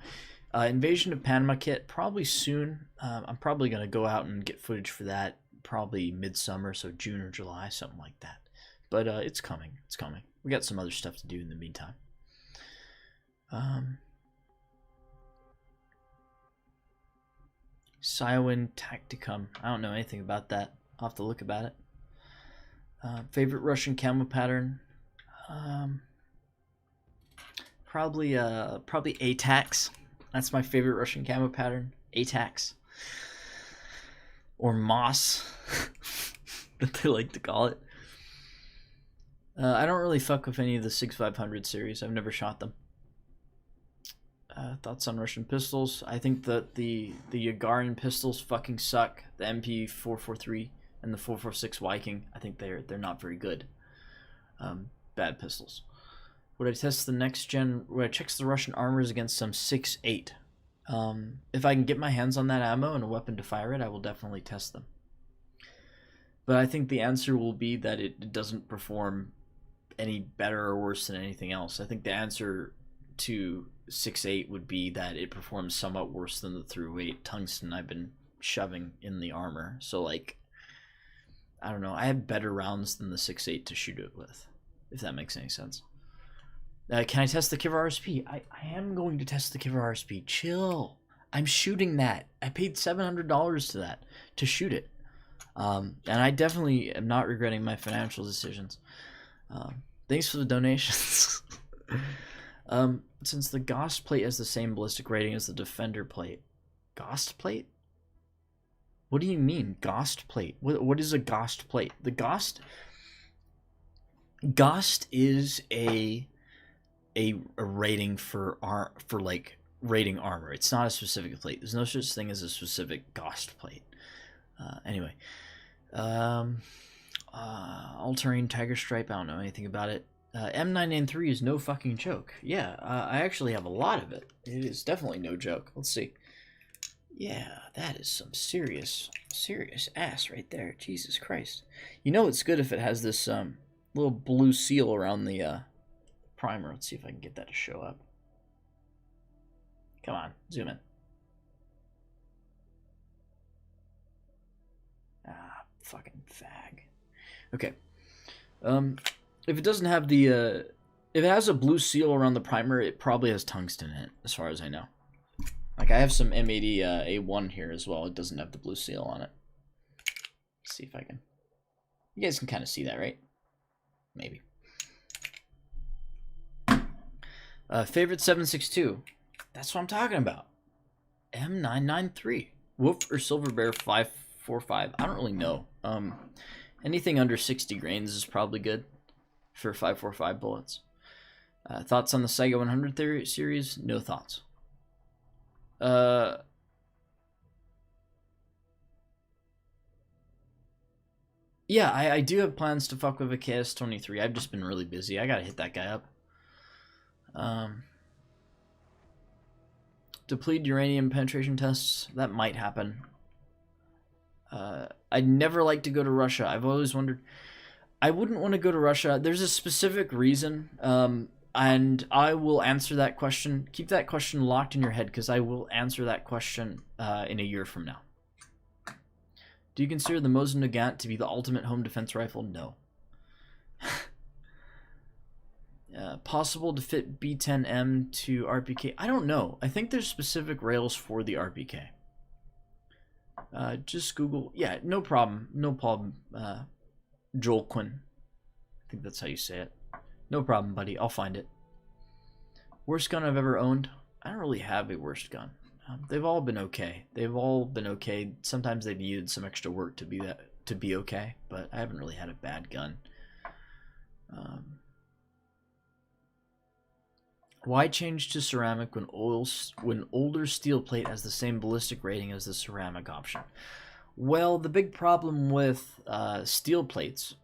Invasion of Panama kit, probably soon. I'm probably going to go out and get footage for that, probably midsummer, so June or July, something like that. But it's coming. It's coming. We got some other stuff to do in the meantime. Cywin Tacticum. I don't know anything about that. I'll have to look about it. Favorite Russian camo pattern? Probably ATAX. That's my favorite Russian camo pattern. ATAX. Or Moss, that they like to call it. I don't really fuck with any of the 6500 series. I've never shot them. Thoughts on Russian pistols? I think that the Yagarin pistols fucking suck. The MP443 and the 446 Viking, I think they're not very good. Bad pistols. Would I test the next gen? Would I check the Russian armors against some 6.8? If I can get my hands on that ammo and a weapon to fire it, I will definitely test them. But I think the answer will be that it doesn't perform any better or worse than anything else. I think the answer to 6.8 would be that it performs somewhat worse than the through-weight tungsten I've been shoving in the armor. So, like, I don't know. I have better rounds than the 6.8 to shoot it with, if that makes any sense. Can I test the Kivar RSP? I am going to test the Kivar RSP. Chill. I'm shooting that. I paid $700 to that to shoot it. And I definitely am not regretting my financial decisions. Thanks for the donations. Since the GOST plate has the same ballistic rating as the Defender plate. GOST plate? What do you mean, GOST plate? What is a GOST plate? The GOST is a rating for like rating armor. It's not a specific plate. There's no such thing as a specific GOST plate. Anyway, All-terrain Tiger Stripe, I don't know anything about it. M993 is no fucking joke. Yeah, I actually have a lot of it. It is definitely no joke. Let's see. Yeah, that is some serious ass right there. Jesus Christ. You know it's good if it has this little blue seal around the primer. Let's see if I can get that to show up. Come on, zoom in. Ah, fucking fag. Okay. If it doesn't have the if it has a blue seal around the primer, it probably has tungsten in it, as far as I know. Like, I have some M80 A1 here as well. It doesn't have the blue seal on it. Let's see if I can... You guys can kind of see that, right? Maybe. Favorite 7.62. That's what I'm talking about. M993. Wolf or Silver Bear 545. I don't really know. Anything under 60 grains is probably good for 545 bullets. Thoughts on the Saiga 100 series? No thoughts. Yeah, I do have plans to fuck with a KS-23. I've just been really busy. I gotta hit that guy up. Deplete uranium penetration tests. That might happen. I'd never like to go to Russia. I've always wondered. I wouldn't want to go to Russia. There's a specific reason. And I will answer that question. Keep that question locked in your head, because I will answer that question in a year from now. Do you consider the Mosin Nagant to be the ultimate home defense rifle? No. Possible to fit B10M to RPK? I don't know. I think there's specific rails for the RPK. Just Google. Yeah, no problem. No problem. Joel Quinn. I think that's how you say it. No problem, buddy. I'll find it. Worst gun I've ever owned? I don't really have a worst gun. They've all been okay. They've all been okay. Sometimes they've needed some extra work to be okay, but I haven't really had a bad gun. Why change to ceramic when older steel plate has the same ballistic rating as the ceramic option? Well, the big problem with steel plates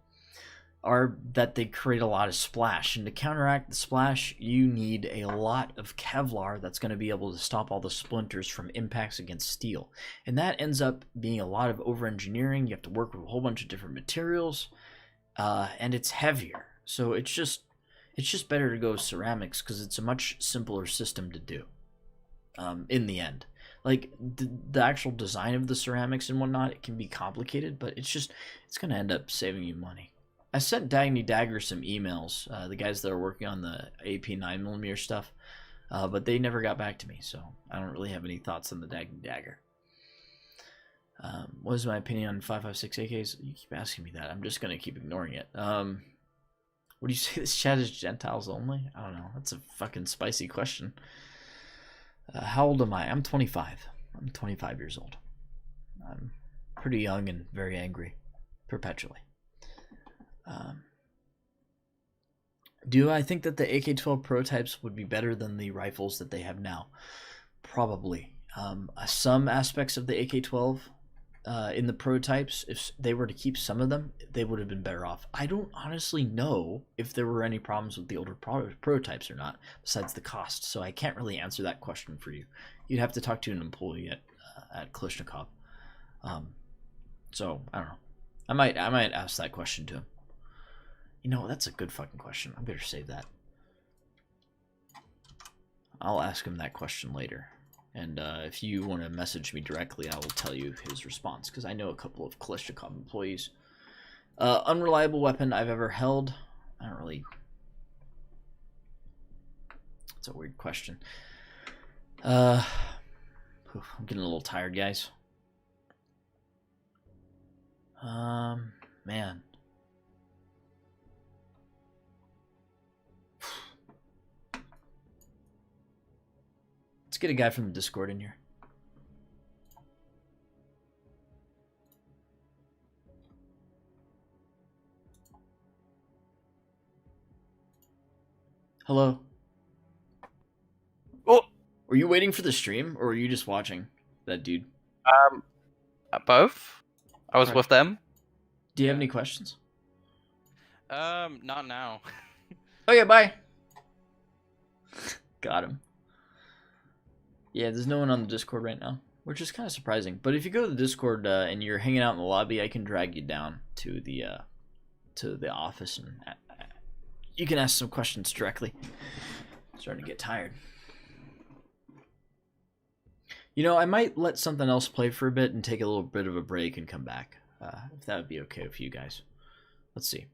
are that they create a lot of splash, and to counteract the splash you need a lot of Kevlar that's going to be able to stop all the splinters from impacts against steel, and that ends up being a lot of over engineering. You have to work with a whole bunch of different materials, and it's heavier, so it's just better to go with ceramics because it's a much simpler system to do in the end. Like the actual design of the ceramics and whatnot, it can be complicated, but it's going to end up saving you money. I sent Dagny Dagger some emails, the guys that are working on the AP 9mm stuff, but they never got back to me, so I don't really have any thoughts on the Dagny Dagger. What is my opinion on 5.56 AKs? You keep asking me that. I'm just going to keep ignoring it. Would you say this chat is Gentiles only? I don't know. That's a fucking spicy question. How old am I? I'm 25. I'm 25 years old. I'm pretty young and very angry, perpetually. Do I think that the AK-12 prototypes would be better than the rifles that they have now? Probably. Some aspects of the AK-12 in the prototypes, if they were to keep some of them, they would have been better off. I don't honestly know if there were any problems with the older prototypes or not, besides the cost, so I can't really answer that question for you. You'd have to talk to an employee at Kalashnikov. So, I don't know. I might ask that question to him. You know, that's a good fucking question. I better save that. I'll ask him that question later. And if you want to message me directly, I will tell you his response, because I know a couple of Kalashnikov employees. Unreliable weapon I've ever held? I don't really... It's a weird question. I'm getting a little tired, guys. Man. Let's get a guy from the Discord in here. Hello. Oh, Were you waiting for the stream, or were you just watching that dude? both. I was Right. with them. Do you have any questions? Not now. Okay, bye. Got him. Yeah, there's no one on the Discord right now, which is kind of surprising. But if you go to the Discord and you're hanging out in the lobby, I can drag you down to the office and you can ask some questions directly. I'm starting to get tired. You know, I might let something else play for a bit and take a little bit of a break and come back, if that would be okay with you guys. Let's see.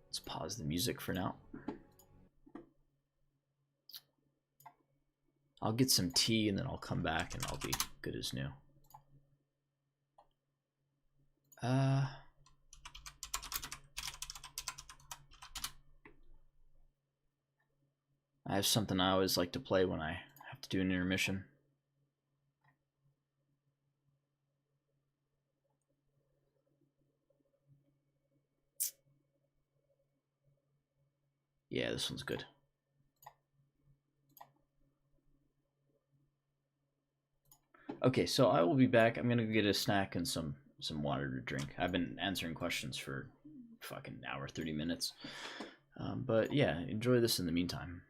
Let's pause the music for now. I'll get some tea and then I'll come back and I'll be good as new. I have something I always like to play when I have to do an intermission. Yeah, this one's good. Okay, so I will be back. I'm gonna get a snack and some water to drink. I've been answering questions for fucking hour, 30 minutes. But yeah, enjoy this in the meantime.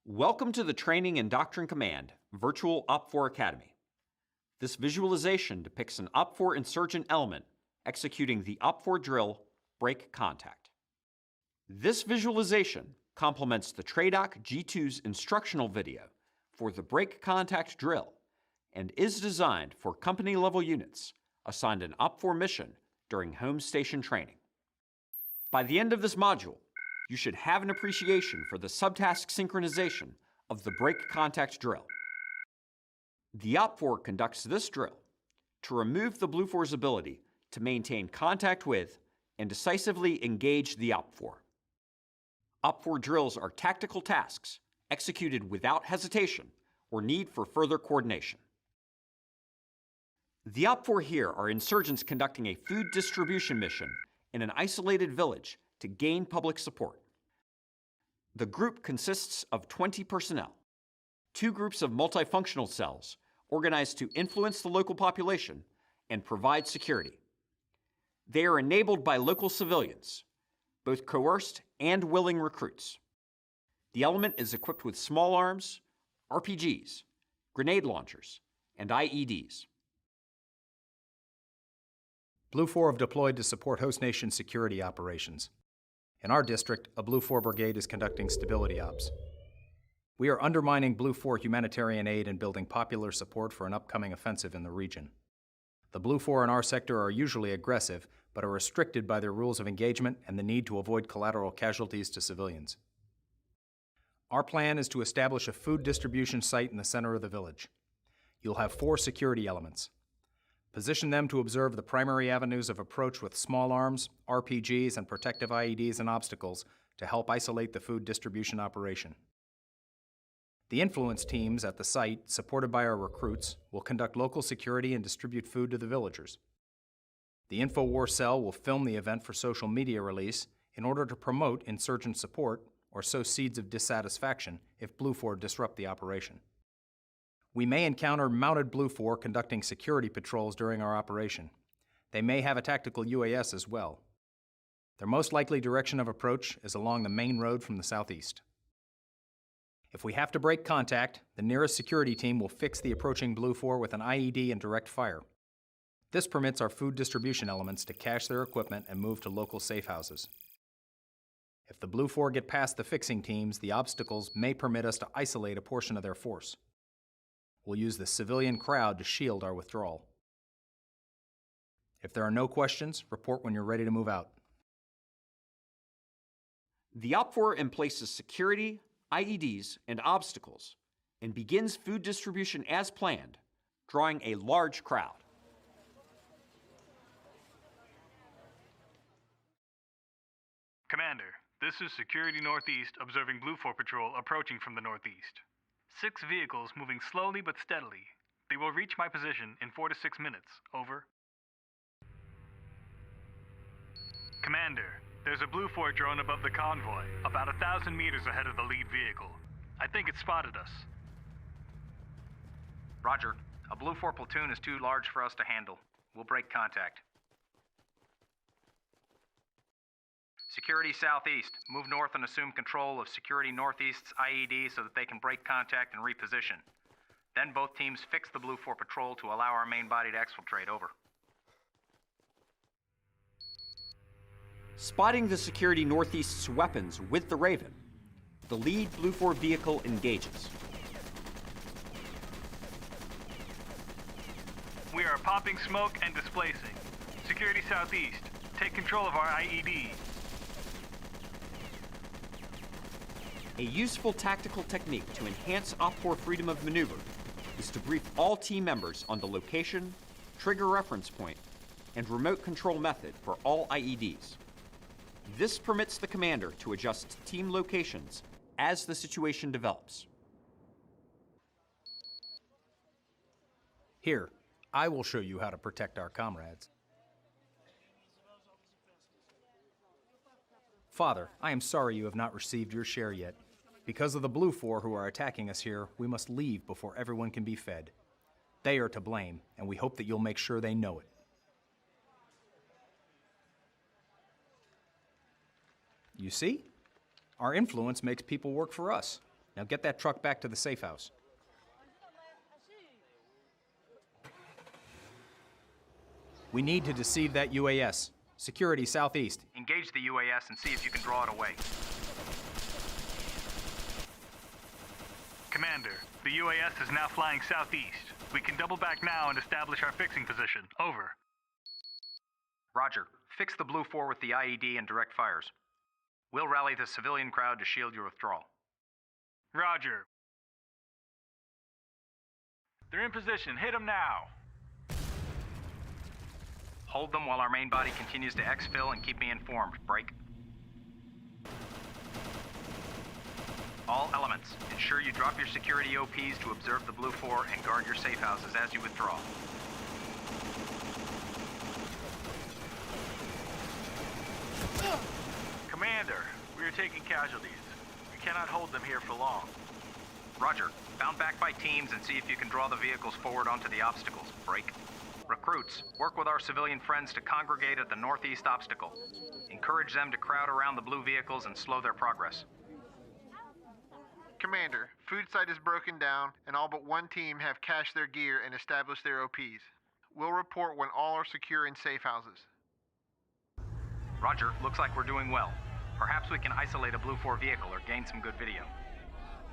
Welcome to the Training and Doctrine Command Virtual OPFOR Academy. This visualization depicts an OPFOR insurgent element executing the OPFOR drill Break Contact. This visualization complements the TRADOC G2's instructional video for the Break Contact drill and is designed for company-level units assigned an OPFOR mission during home station training. By the end of this module, you should have an appreciation for the subtask synchronization of the Break Contact drill. The OPFOR conducts this drill to remove the BLUFOR's ability to maintain contact with and decisively engage the OPFOR. OPFOR drills are tactical tasks executed without hesitation or need for further coordination. The OPFOR here are insurgents conducting a food distribution mission in an isolated village to gain public support. The group consists of 20 personnel, 2 groups of multifunctional cells organized to influence the local population and provide security. They are enabled by local civilians, both coerced and willing recruits. The element is equipped with small arms, RPGs, grenade launchers, and IEDs. BLUFOR have deployed to support host nation security operations. In our district, a BLUFOR brigade is conducting stability ops. We are undermining BLUFOR humanitarian aid and building popular support for an upcoming offensive in the region. The BLUFOR in our sector are usually aggressive, but are restricted by their rules of engagement and the need to avoid collateral casualties to civilians. Our plan is to establish a food distribution site in the center of the village. You'll have 4 security elements. Position them to observe the primary avenues of approach with small arms, RPGs, and protective IEDs and obstacles to help isolate the food distribution operation. The influence teams at the site, supported by our recruits, will conduct local security and distribute food to the villagers. The InfoWar cell will film the event for social media release in order to promote insurgent support or sow seeds of dissatisfaction if BLUFOR disrupt the operation. We may encounter mounted BLUFOR conducting security patrols during our operation. They may have a tactical UAS as well. Their most likely direction of approach is along the main road from the southeast. If we have to break contact, the nearest security team will fix the approaching BLUFOR with an IED and direct fire. This permits our food distribution elements to cache their equipment and move to local safe houses. If the BLUFOR get past the fixing teams, the obstacles may permit us to isolate a portion of their force. We'll use the civilian crowd to shield our withdrawal. If there are no questions, report when you're ready to move out. The OPFOR emplaces security, IEDs, and obstacles, and begins food distribution as planned, drawing a large crowd. Commander, this is Security Northeast observing BLUFOR patrol approaching from the northeast. 6 vehicles moving slowly but steadily. They will reach my position in 4 to 6 minutes. Over. Commander, there's a Blue 4 drone above the convoy, about 1,000 meters ahead of the lead vehicle. I think it spotted us. Roger. A Blue 4 platoon is too large for us to handle. We'll break contact. Security Southeast, move north and assume control of Security Northeast's IED so that they can break contact and reposition. Then both teams fix the Blue 4 patrol to allow our main body to exfiltrate. Over. Spotting the Security Northeast's weapons with the Raven, the lead Blue 4 vehicle engages. We are popping smoke and displacing. Security Southeast, take control of our IED. A useful tactical technique to enhance OPFOR freedom of maneuver is to brief all team members on the location, trigger reference point, and remote control method for all IEDs. This permits the commander to adjust team locations as the situation develops. Here, I will show you how to protect our comrades. Father, I am sorry you have not received your share yet. Because of the Blue 4 who are attacking us here, we must leave before everyone can be fed. They are to blame, and we hope that you'll make sure they know it. You see? Our influence makes people work for us. Now get that truck back to the safe house. We need to deceive that UAS. Security Southeast. Engage the UAS and see if you can draw it away. Commander, the UAS is now flying southeast. We can double back now and establish our fixing position. Over. Roger. Fix the Blue 4 with the IED and direct fires. We'll rally the civilian crowd to shield your withdrawal. Roger. They're in position. Hit them now. Hold them while our main body continues to exfil and keep me informed. Break. All elements, ensure you drop your security OPs to observe the Blue 4 and guard your safe houses as you withdraw. Commander, we are taking casualties. We cannot hold them here for long. Roger. Bound back by teams and see if you can draw the vehicles forward onto the obstacles. Break. Recruits, work with our civilian friends to congregate at the northeast obstacle. Encourage them to crowd around the blue vehicles and slow their progress. Commander, food site is broken down, and all but one team have cached their gear and established their OPs. We'll report when all are secure in safe houses. Roger, looks like we're doing well. Perhaps we can isolate a Blue 4 vehicle or gain some good video.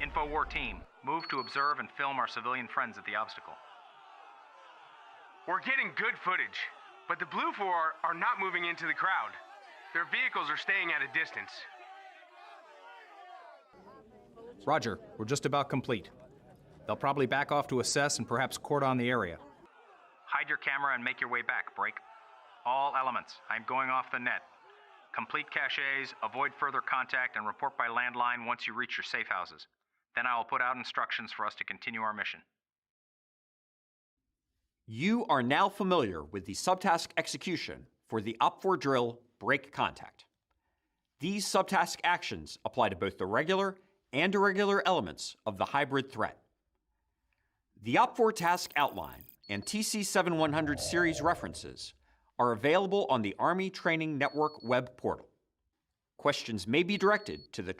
InfoWar team, move to observe and film our civilian friends at the obstacle. We're getting good footage, but the Blue 4 are not moving into the crowd. Their vehicles are staying at a distance. Roger, we're just about complete. They'll probably back off to assess and perhaps cordon the area. Hide your camera and make your way back. Break. All elements, I'm going off the net. Complete caches, avoid further contact, and report by landline once you reach your safe houses. Then I will put out instructions for us to continue our mission. You are now familiar with the subtask execution for the OPFOR drill Break Contact. These subtask actions apply to both the regular and irregular elements of the hybrid threat. The OPFOR task outline and TC7100 series references are available on the Army Training Network web portal. Questions may be directed to the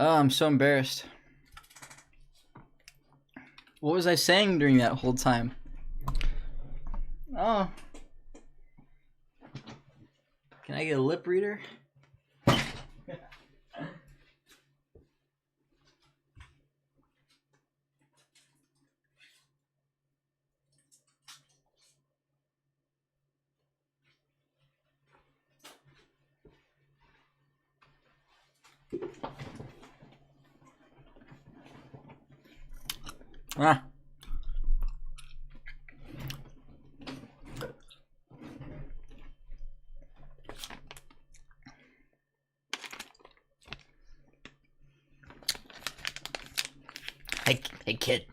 Oh, I'm so embarrassed. What was I saying during that whole time? Oh. Can I get a lip reader? Ah. Hey kid.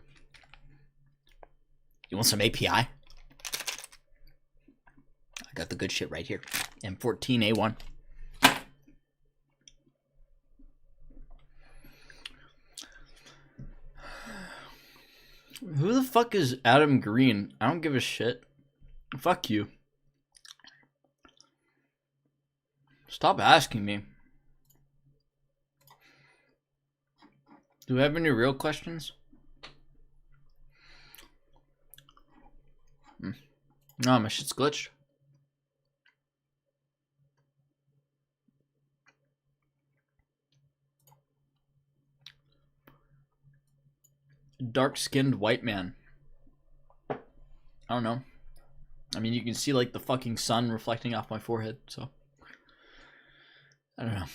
You want some API? I got the good shit right here. M14A1. Who the fuck is Adam Green? I don't give a shit. Fuck you. Stop asking me. Do we have any real questions? No, my shit's glitched. Dark-skinned white man. I don't know. I mean, you can see like the fucking sun reflecting off my forehead, so I don't know.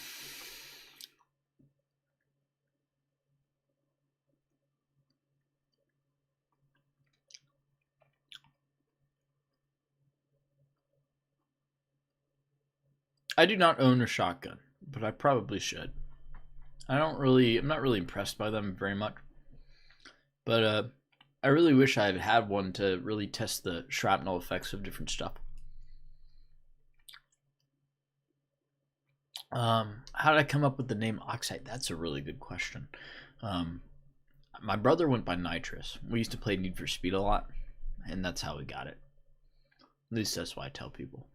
I do not own a shotgun, but I probably should. I'm not really impressed by them very much. But I really wish I had one to really test the shrapnel effects of different stuff. How did I come up with the name Oxide? That's a really good question. My brother went by Nitrous. We used to play Need for Speed a lot, and that's how we got it. At least that's why I tell people.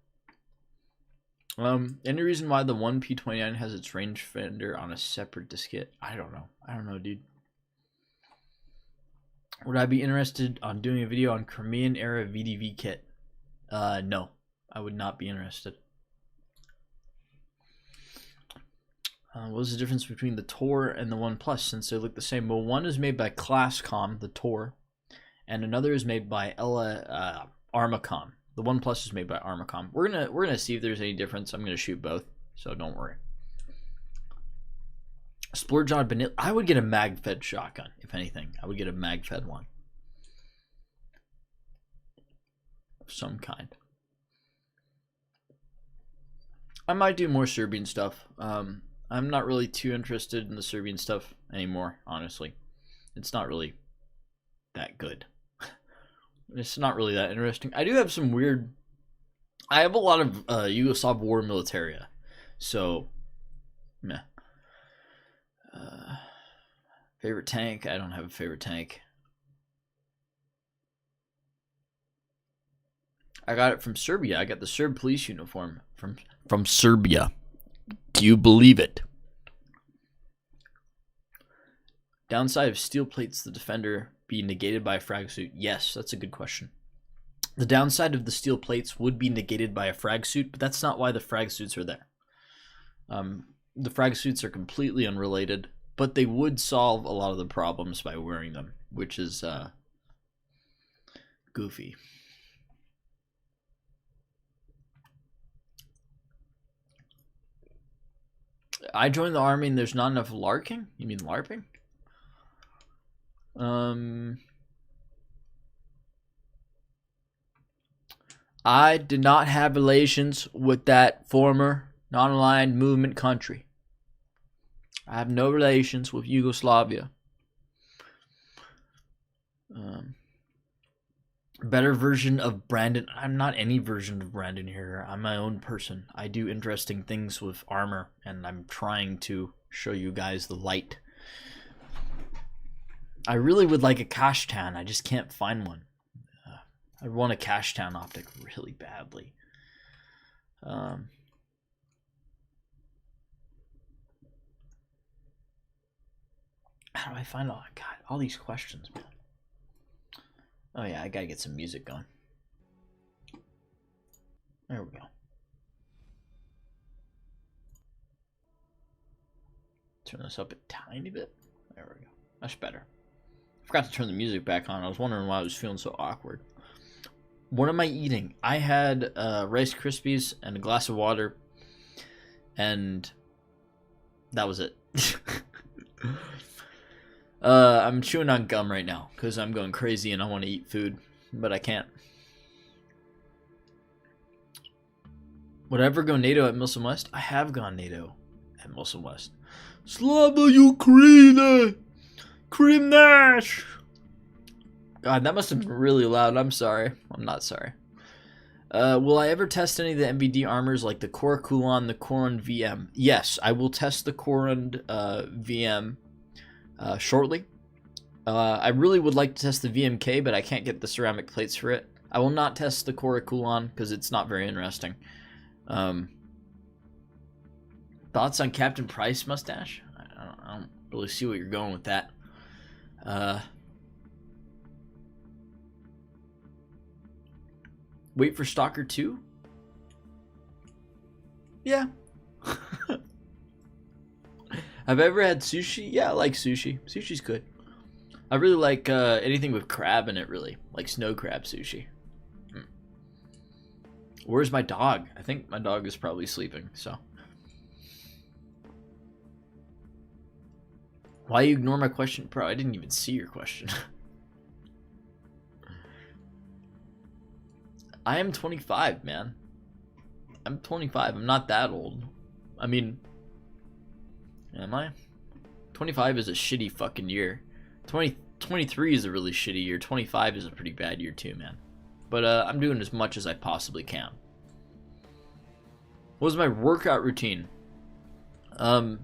Any reason why the 1P29 has its rangefinder on a separate diskette? I don't know, dude. Would I be interested on doing a video on Crimean era VDV kit? No, I would not be interested. What was the difference between the Tor and the OnePlus since they look the same? Well, one is made by Classcom, the Tor, and another is made by Armacom. The OnePlus is made by Armacom. We're gonna see if there's any difference. I'm gonna shoot both, so don't worry. Splurge on Benil. I would get a mag-fed shotgun, if anything. I would get a mag-fed one of some kind. I might do more Serbian stuff. I'm not really too interested in the Serbian stuff anymore, honestly. It's not really that good. It's not really that interesting. I do have some weird... I have a lot of Yugoslav war militaria. So, meh. Favorite tank? I don't have a favorite tank. I got it from Serbia. I got the Serb police uniform from Serbia. Do you believe it? Downside of steel plates, the defender be negated by a frag suit? Yes, that's a good question. The downside of the steel plates would be negated by a frag suit, but that's not why the frag suits are there. The frag suits are completely unrelated, but they would solve a lot of the problems by wearing them, which is goofy. I joined the army and there's not enough larking? You mean LARPing? I did not have relations with that former non-aligned movement country. I have no relations with Yugoslavia. Better version of Brandon. I'm not any version of Brandon here. I'm my own person. I do interesting things with armor, and I'm trying to show you guys the light. I really would like a Kashtan. I just can't find one. I want a Kashtan optic really badly. How do I find all? God, all these questions, man. Oh yeah, I gotta get some music going. There we go. Turn this up a tiny bit. There we go. Much better. I forgot to turn the music back on. I was wondering why I was feeling so awkward. What am I eating? I had Rice Krispies and a glass of water, and that was it. I'm chewing on gum right now because I'm going crazy and I want to eat food, but I can't. Would I ever go NATO at Milsom West? I have gone NATO at Milsom West. Slava Ukraine! Cream Nash! God, that must have been really loud. I'm sorry. I'm not sorry. Will I ever test any of the MVD armors like the Korra Kulan, the Korund VM? Yes, I will test the Korund VM shortly. I really would like to test the VMK, but I can't get the ceramic plates for it. I will not test the Korra Kulan because it's not very interesting. Thoughts on Captain Price mustache? I don't really see what you're going with that. Wait for Stalker 2? Yeah. Have I ever had sushi? Yeah, I like sushi. Sushi's good. I really like anything with crab in it, really. Like snow crab sushi. Where's my dog? I think my dog is probably sleeping, so. Why you ignore my question? Bro, I didn't even see your question. I am 25, man. I'm 25. I'm not that old. I mean, am I? 25 is a shitty fucking year. 23 is a really shitty year. 25 is a pretty bad year too, man. But I'm doing as much as I possibly can. What was my workout routine? Have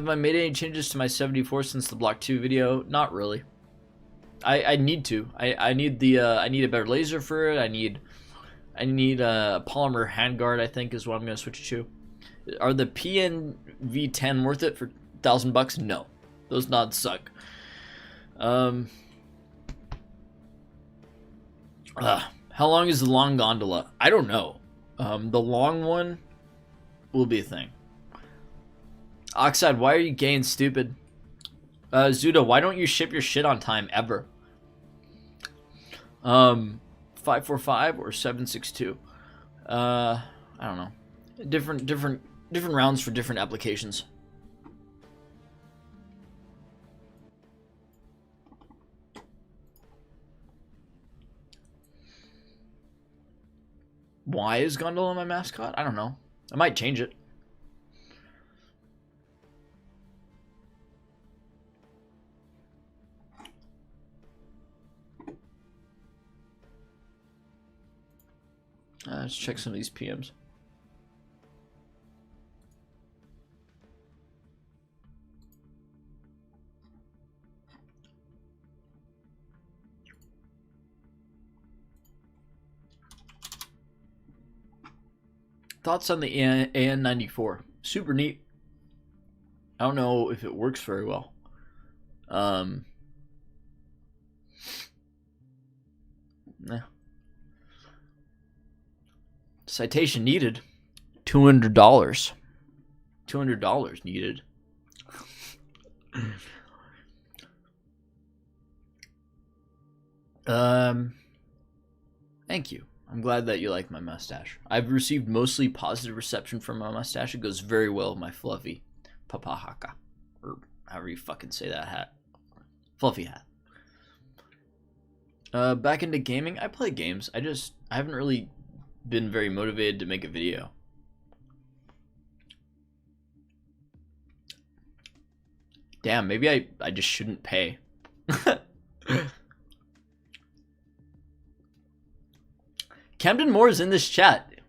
I made any changes to my 74 since the Block 2 video? Not really. I need to. I need the I need a better laser for it. I need a polymer handguard, I think is what I'm gonna switch to. Are the PNV10 worth it for $1,000? No. Those nods suck. How long is the long gondola? I don't know. The long one will be a thing. Oxide, why are you gay and stupid? Zuda, why don't you ship your shit on time ever? 545 or 762? I don't know. Different rounds for different applications. Why is Gondola my mascot? I don't know. I might change it. Let's check some of these PMs. Thoughts on the AN94? Super neat. I don't know if it works very well. Nah. Citation needed. $200. $200 needed. Thank you. I'm glad that you like my mustache. I've received mostly positive reception from my mustache. It goes very well with my fluffy papahaka. Or however you fucking say that hat. Fluffy hat. Back into gaming. I play games. I haven't really been very motivated to make a video. Damn, maybe I just shouldn't pay. Camden Moore is in this chat.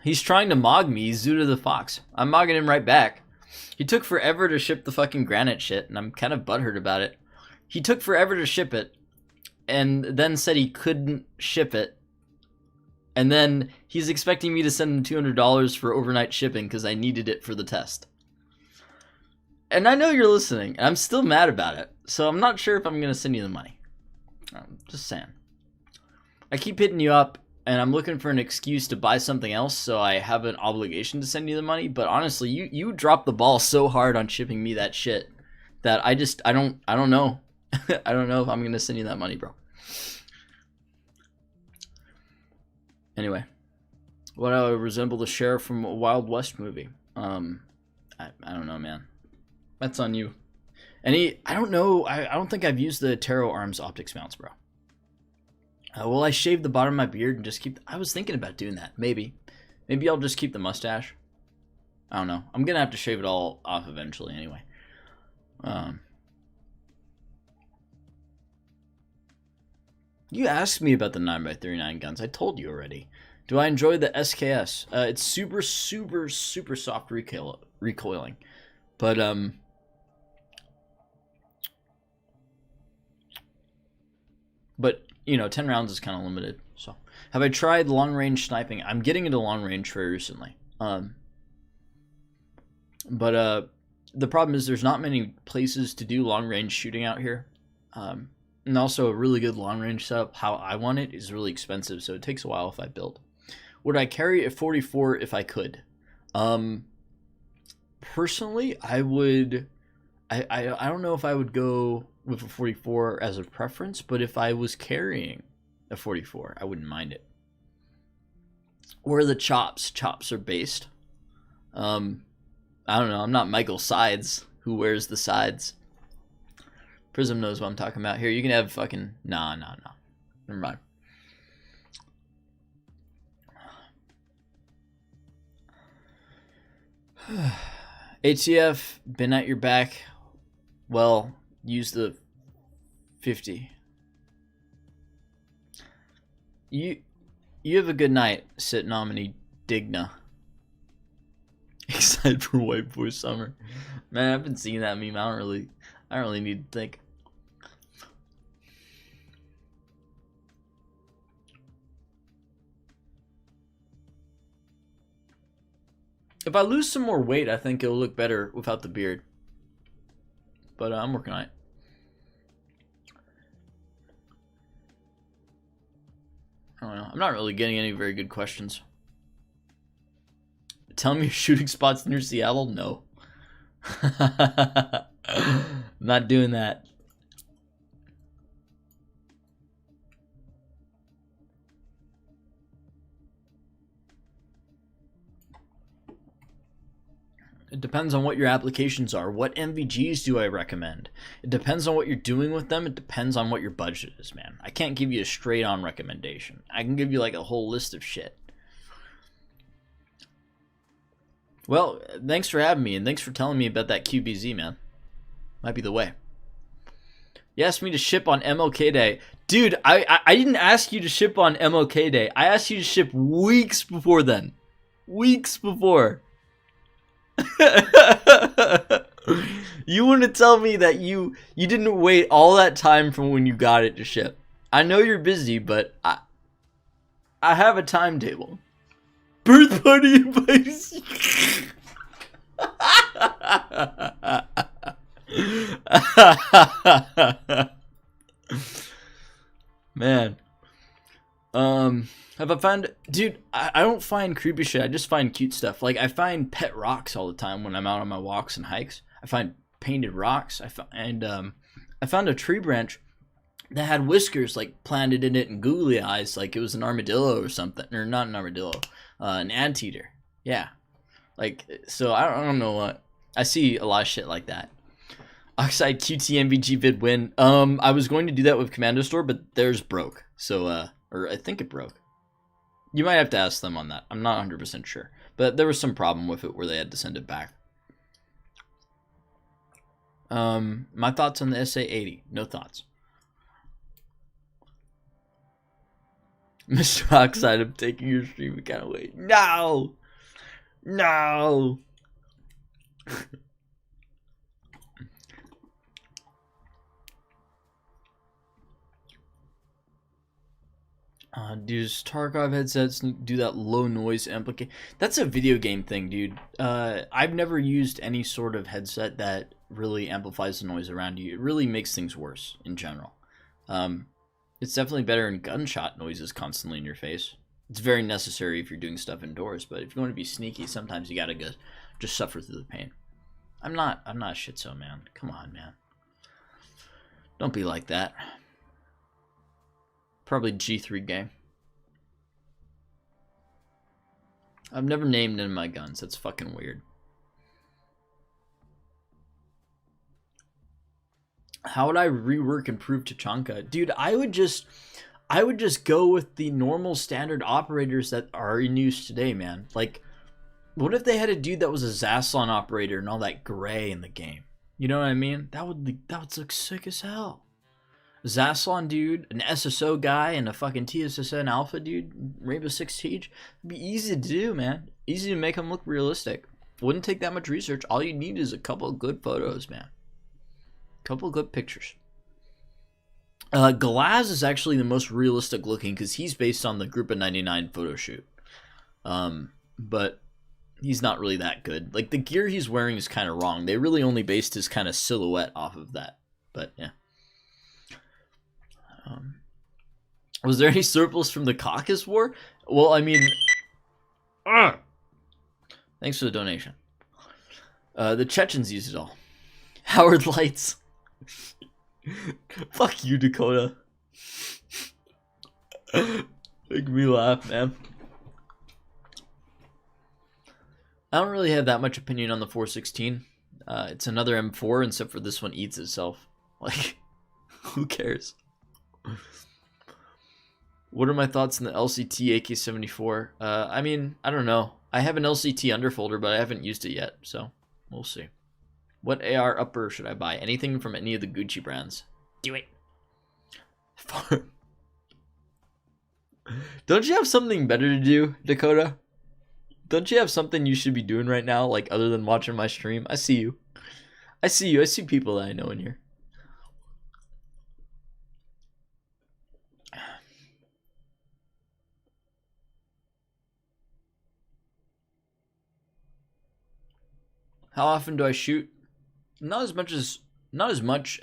He's trying to mog me, Zuda the Fox. I'm mogging him right back. He took forever to ship the fucking granite shit, and I'm kind of butthurt about it. He took forever to ship it, and then said he couldn't ship it. And then he's expecting me to send him $200 for overnight shipping because I needed it for the test. And I know you're listening, and I'm still mad about it. So I'm not sure if I'm going to send you the money. I'm just saying. I keep hitting you up, and I'm looking for an excuse to buy something else, so I have an obligation to send you the money. But honestly, you dropped the ball so hard on shipping me that shit that I don't know. I don't know if I'm gonna send you that money, bro. Anyway, what I resemble the sheriff from a Wild West movie. I don't know, man. That's on you. I don't know. I don't think I've used the Taro Arms optics mounts, bro. Will I shave the bottom of my beard and just keep... I was thinking about doing that. Maybe. Maybe I'll just keep the mustache. I don't know. I'm going to have to shave it all off eventually anyway. You asked me about the 9x39 guns. I told you already. Do I enjoy the SKS? It's super, super, super soft recoiling. But, you know, 10 rounds is kind of limited. So, have I tried long-range sniping? I'm getting into long-range very recently. But the problem is there's not many places to do long-range shooting out here. And also a really good long-range setup, how I want it, is really expensive, so it takes a while if I build. Would I carry a 44 if I could? Personally, I would... I don't know if I would go with a 44 as a preference, but if I was carrying a 44, I wouldn't mind it. Where are the chops? Chops are based. I don't know. I'm not Michael Sides, who wears the sides. Prism knows what I'm talking about. Here, you can have fucking... Nah. Never mind. ATF, been at your back. Well, use the 50. You have a good night, sit nominee Digna. Excited for White Boy Summer. Man, I've been seeing that meme. I don't really need to think. If I lose some more weight, I think it'll look better without the beard. But I'm working on it. I don't know. I'm not really getting any very good questions. Tell me your shooting spots near Seattle? No. Not doing that. It depends on what your applications are. What MVGs do I recommend? It depends on what you're doing with them. It depends on what your budget is, man. I can't give you a straight-on recommendation. I can give you like a whole list of shit. Well, thanks for having me, and thanks for telling me about that QBZ, man. Might be the way. You asked me to ship on MLK Day. Dude, I didn't ask you to ship on MLK Day. I asked you to ship weeks before then. Weeks before. You want to tell me that you didn't wait all that time from when you got it to ship. I know you're busy, but I have a timetable. Birth party advice. Man. Have I found... Dude, I don't find creepy shit. I just find cute stuff. Like, I find pet rocks all the time when I'm out on my walks and hikes. I find painted rocks. I found a tree branch that had whiskers, like, planted in it and googly eyes, like it was an armadillo or something. Or not an armadillo. An anteater. Yeah. Like, so I don't know what... I see a lot of shit like that. Oxide QTMVG vid win. I was going to do that with Commando Store, but theirs broke. So, or I think it broke. You might have to ask them on that. I'm not 100% sure. But there was some problem with it where they had to send it back. My thoughts on the SA-80. No thoughts. Mr. Oxide, I'm taking your stream. I can't wait. No! No! Does Tarkov headsets do that low noise amplification? That's a video game thing, dude. I've never used any sort of headset that really amplifies the noise around you. It really makes things worse in general. It's definitely better in gunshot noises constantly in your face. It's very necessary if you're doing stuff indoors, but if you want to be sneaky, sometimes you gotta go just suffer through the pain. I'm not a shitso, man. Come on, man. Don't be like that. Probably G3 game. I've never named any of my guns. That's fucking weird. How would I rework improve Tachanka? Dude, I would just go with the normal standard operators that are in use today, man. Like, what if they had a dude that was a Zaslon operator and all that gray in the game? You know what I mean? That would look sick as hell. Zaslon dude, an SSO guy, and a fucking TSSN alpha dude, Rainbow Six Siege. It'd be easy to do, man. Easy to make them look realistic. Wouldn't take that much research. All you need is a couple of good photos, man. Couple of good pictures. Glaz is actually the most realistic looking because he's based on the Group of 99 photo shoot. But he's not really that good. Like, the gear he's wearing is kind of wrong. They really only based his kind of silhouette off of that. But yeah. Was there any surplus from the Caucasus War? Well, I mean, thanks for the donation. The Chechens used it all. Howard Lights. Fuck you, Dakota. Make me laugh, man. I don't really have that much opinion on the 416. It's another M4, except for this one eats itself. Like, who cares? What are my thoughts on the LCT AK-74? I mean, I don't know. I have an LCT underfolder, but I haven't used it yet, so we'll see. What AR upper should I buy? Anything from any of the Gucci brands. Do it. Don't you have something better to do, Dakota? Don't you have something you should be doing right now, like other than watching my stream? I see you. I see you. I see people that I know in here. How often do I shoot? Not as much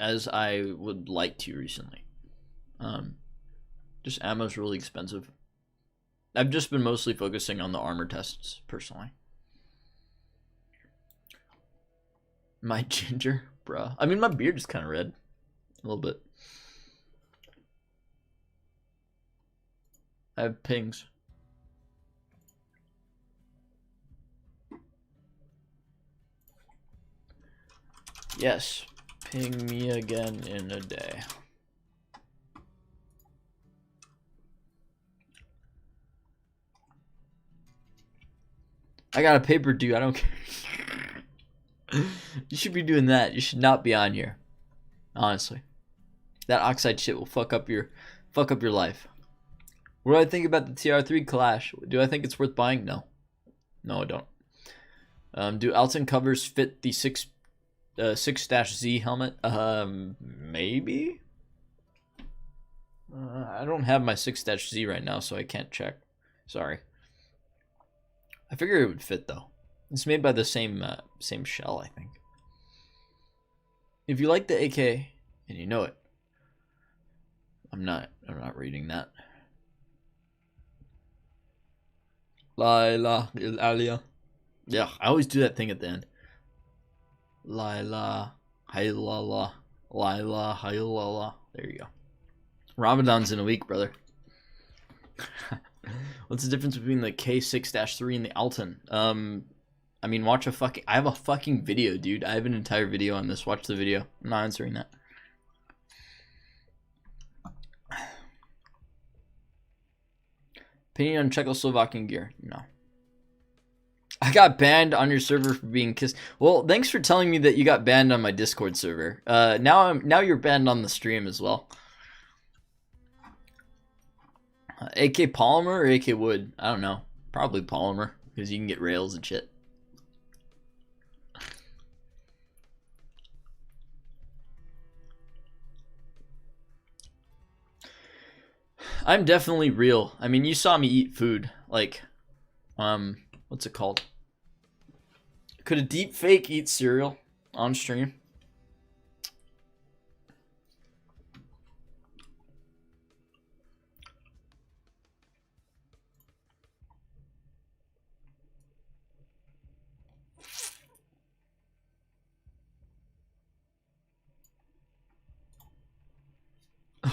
as I would like to recently. Just ammo's really expensive. I've just been mostly focusing on the armor tests personally. My ginger, bruh. I mean, my beard is kind of red, a little bit. I have pings. Yes, ping me again in a day. I got a paper due, I don't care. You should be doing that. You should not be on here. Honestly. That oxide shit will fuck up your life. What do I think about the TR3 Clash? Do I think it's worth buying? No. No, I don't. Do Alton covers fit the 6-Z helmet? Maybe? I don't have my 6-Z right now, so I can't check. Sorry. I figure it would fit, though. It's made by the same shell, I think. If you like the AK, and you know it. I'm not reading that. La ilaha illallah. Yeah, I always do that thing at the end. La ilaha illallah. La ilaha illallah. There you go. Ramadan's in a week, brother. What's the difference between the K6-3 and the Alton? I mean, watch a fucking... I have a fucking video, dude. I have an entire video on this. Watch the video. I'm not answering that. Opinion on Czechoslovakian gear? No. I got banned on your server for being kissed. Well, thanks for telling me that you got banned on my Discord server. Now you're banned on the stream as well. AK polymer or AK wood? I don't know. Probably polymer because you can get rails and shit. I'm definitely real. I mean, you saw me eat food. Like, what's it called? Could a deep fake eat cereal on stream?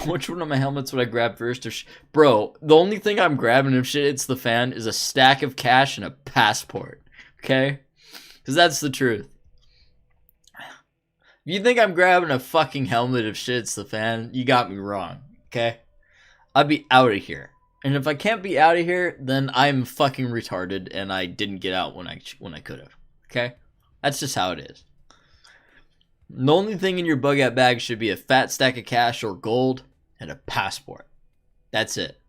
Which one of my helmets would I grab first? Bro, the only thing I'm grabbing if shit hits the fan is a stack of cash and a passport. Okay? Because that's the truth. If you think I'm grabbing a fucking helmet if shit's the fan, you got me wrong, okay? I'd be out of here. And if I can't be out of here, then I'm fucking retarded and I didn't get out when I could have, okay? That's just how it is. The only thing in your bug out bag should be a fat stack of cash or gold and a passport. That's it.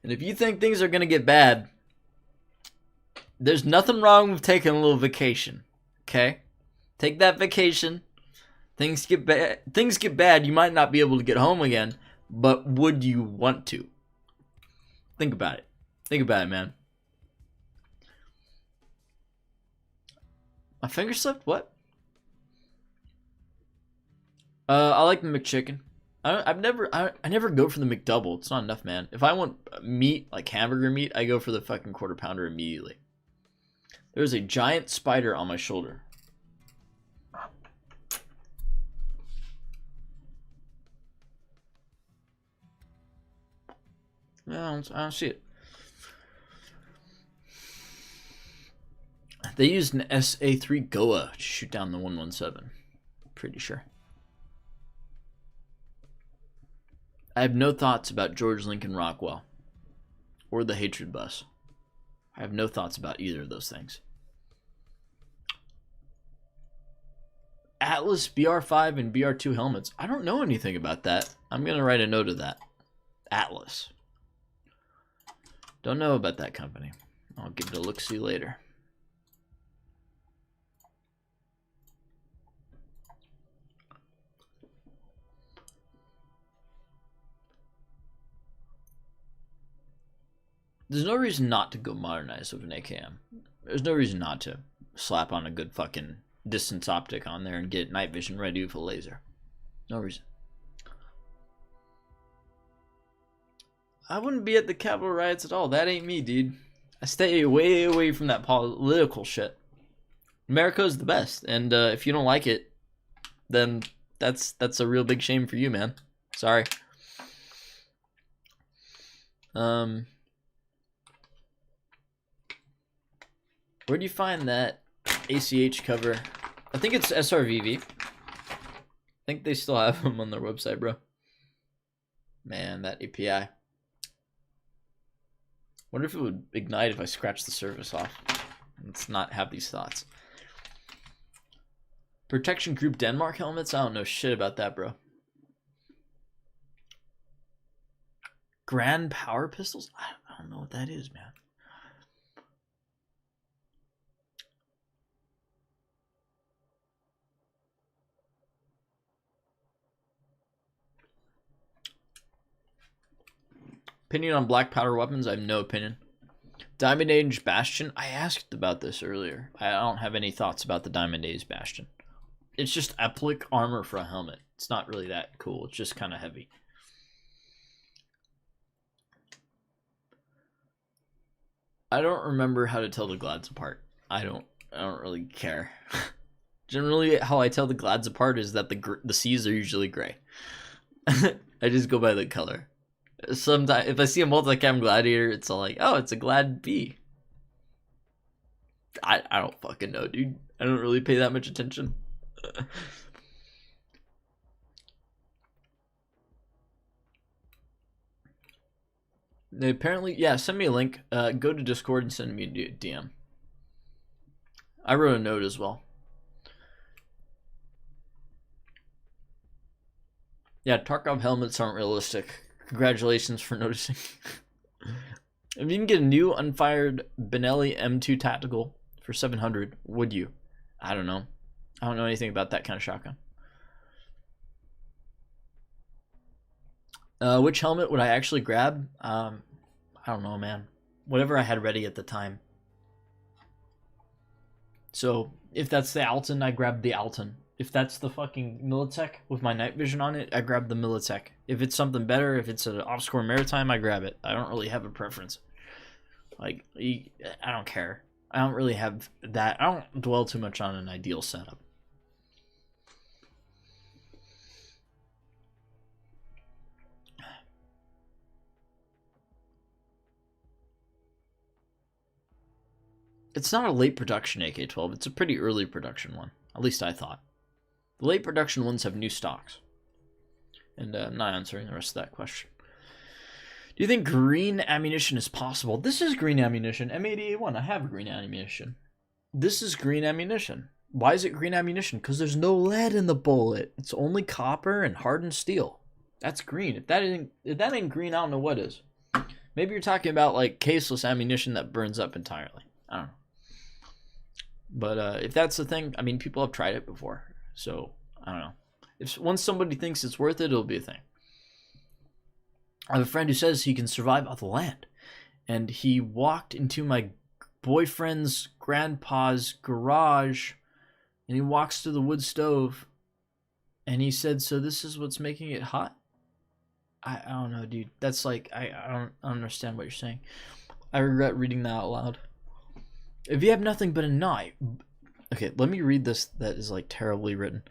And if you think things are going to get bad, there's nothing wrong with taking a little vacation, okay? Take that vacation. Things get bad. You might not be able to get home again, but would you want to? Think about it. Think about it, man. My finger slipped? What? I like the McChicken. I never go for the McDouble. It's not enough, man. If I want meat, like hamburger meat, I go for the fucking quarter pounder immediately. There's a giant spider on my shoulder. I don't see it. They used an SA-3 Goa to shoot down the 117. Pretty sure. I have no thoughts about George Lincoln Rockwell or the Hatred Bus. I have no thoughts about either of those things. Atlas BR5 and BR2 helmets. I don't know anything about that. I'm going to write a note of that. Atlas. Don't know about that company. I'll give it a look-see later. There's no reason not to go modernize with an AKM. There's no reason not to slap on a good fucking distance optic on there and get night vision ready with a laser. No reason. I wouldn't be at the Capitol riots at all. That ain't me, dude. I stay way away from that political shit. America's the best, and if you don't like it, then that's a real big shame for you, man. Sorry. Where do you find that ACH cover? I think it's SRVV. I think they still have them on their website, bro. Man, that API. Wonder if it would ignite if I scratch the surface off. Let's not have these thoughts. Protection Group Denmark helmets? I don't know shit about that, bro. Grand Power pistols? I don't know what that is, man. Opinion on black powder weapons? I have no opinion. Diamond Age Bastion? I asked about this earlier. I don't have any thoughts about the Diamond Age Bastion. It's just applique armor for a helmet. It's not really that cool. It's just kind of heavy. I don't remember how to tell the Glads apart. I don't really care. Generally, how I tell the Glads apart is that the C's are usually gray. I just go by the color. Sometimes, if I see a multicam gladiator, it's all like, oh, it's a Glad B. I don't fucking know, dude. I don't really pay that much attention. They apparently, yeah, send me a link. Go to Discord and send me a DM. I wrote a note as well. Yeah, Tarkov helmets aren't realistic. Congratulations for noticing. If you can get a new unfired Benelli M2 Tactical for 700, would you? I don't know. I don't know anything about that kind of shotgun. Which helmet would I actually grab? I don't know, man. Whatever I had ready at the time. So, if that's the Alton, I grab the Alton. If that's the fucking Militech with my night vision on it, I grab the Militech. If it's something better, if it's an Offscore Maritime, I grab it. I don't really have a preference. Like, I don't care. I don't really have that. I don't dwell too much on an ideal setup. It's not a late production AK-12. It's a pretty early production one. At least I thought. The late production ones have new stocks. And I'm not answering the rest of that question. Do you think green ammunition is possible? This is green ammunition. M80A1. I have green ammunition. This is green ammunition. Why is it green ammunition? Because there's no lead in the bullet. It's only copper and hardened steel. That's green. If that ain't green, I don't know what is. Maybe you're talking about like caseless ammunition that burns up entirely. I don't know. But if that's the thing, I mean, people have tried it before. So, I don't know. If once somebody thinks it's worth it, it'll be a thing. I have a friend who says he can survive off the land. And he walked into my boyfriend's grandpa's garage. And he walks to the wood stove. And he said, so this is what's making it hot? I don't know, dude. That's like, I don't understand what you're saying. I regret reading that out loud. If you have nothing but a knife... Okay, let me read this that is like terribly written.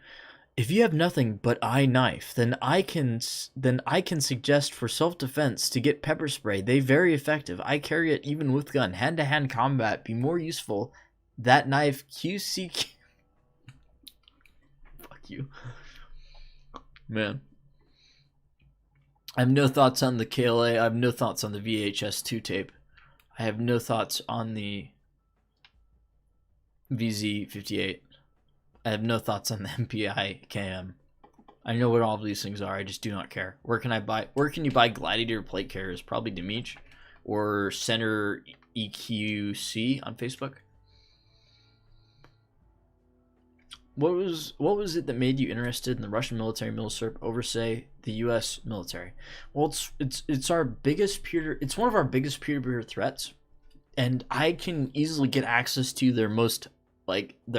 If you have nothing but a knife, then I can suggest for self-defense to get pepper spray. They very effective. I carry it even with gun. Hand-to-hand combat be more useful. That knife QC... Fuck you. Man. I have no thoughts on the KLA. I have no thoughts on the VHS2 tape. I have no thoughts on the VZ58. I have no thoughts on the MPI KM. I know what all of these things are. I just do not care. Where can you buy Gladiator plate carriers? Probably Demich or Center EQC on Facebook. What was it that made you interested in the Russian military milsurp over, say, the U.S. military? Well, it's our biggest it's one of our biggest peer-to-peer threats, and I can easily get access to their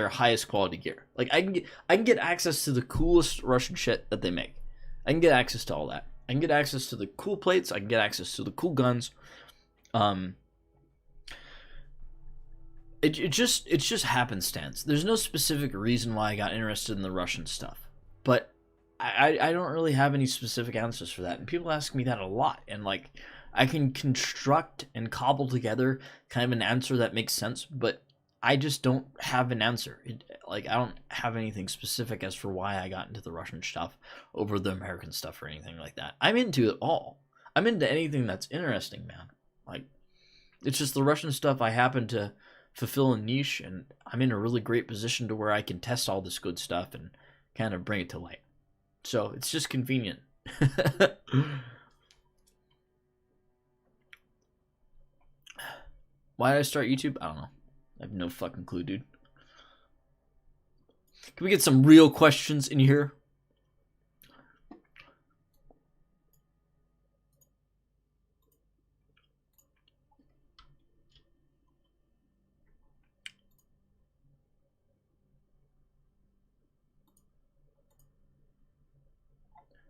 highest quality gear. Like I can get access to the coolest Russian shit that they make. I can get access to all that. I can get access to the cool plates. I can get access to the cool guns. It's just happenstance. There's no specific reason why I got interested in the Russian stuff, but I don't really have any specific answers for that. And people ask me that a lot, and like I can construct and cobble together kind of an answer that makes sense, but I just don't have an answer. I don't have anything specific as for why I got into the Russian stuff over the American stuff or anything like that. I'm into it all. I'm into anything that's interesting, man. Like, it's just the Russian stuff I happen to fulfill a niche, and I'm in a really great position to where I can test all this good stuff and kind of bring it to light. So it's just convenient. Why did I start YouTube? I don't know. I have no fucking clue, dude. Can we get some real questions in here?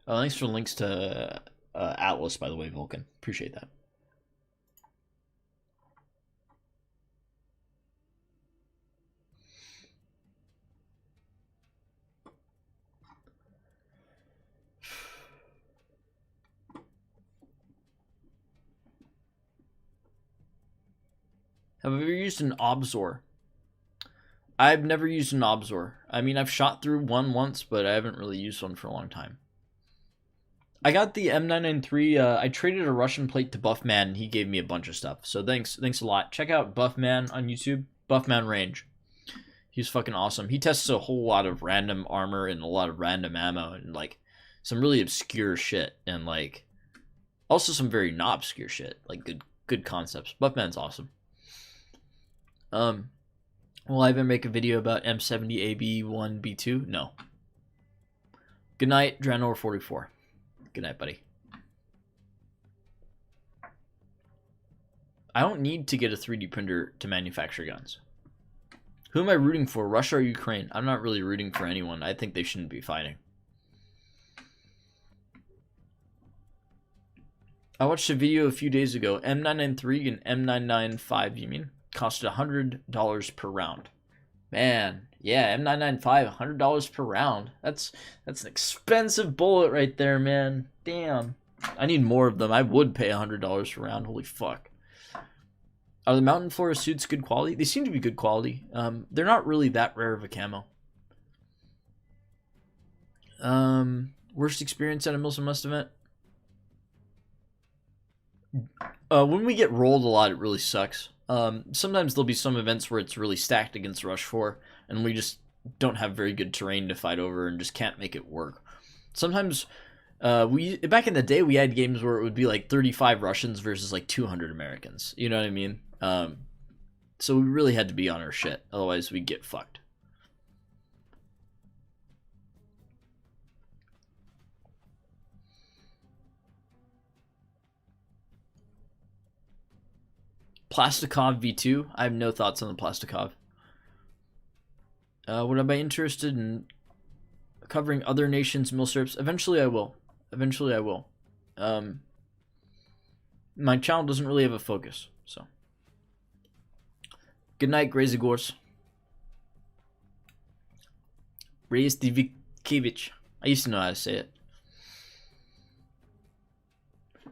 Thanks for the links to Atlas, by the way, Vulcan. Appreciate that. Have I ever used an Obzor? I've never used an Obzor. I mean, I've shot through one once, but I haven't really used one for a long time. I got the M993. I traded a Russian plate to Buffman, and he gave me a bunch of stuff. So thanks a lot. Check out Buffman on YouTube. Buffman Range. He's fucking awesome. He tests a whole lot of random armor and a lot of random ammo and like some really obscure shit, and like also some very not obscure shit, like good concepts. Buffman's awesome. Will I ever make a video about M70AB1B2? No. Good night, Dranor 44. Good night, buddy. I don't need to get a 3D printer to manufacture guns. Who am I rooting for? Russia or Ukraine? I'm not really rooting for anyone. I think they shouldn't be fighting. I watched a video a few days ago. M993 and M995, you mean? Costed $100 per round. Man, yeah, M995, $100 per round. That's an expensive bullet right there, man. Damn. I need more of them. I would pay $100 per round. Holy fuck. Are the Mountain Forest suits good quality? They seem to be good quality. They're not really that rare of a camo. Worst experience at a Milsim Must event? When we get rolled a lot, it really sucks. Sometimes there'll be some events where it's really stacked against Rush 4, and we just don't have very good terrain to fight over and just can't make it work. Sometimes, back in the day, we had games where it would be like 35 Russians versus like 200 Americans. You know what I mean? So we really had to be on our shit, otherwise we'd get fucked. Plastikov V2. I have no thoughts on the Plastikov. Would I be interested in covering other nations' milsurps? Eventually I will. Eventually I will. My channel doesn't really have a focus, so. Good night, Grazigors. Rejstivikevich. I used to know how to say it.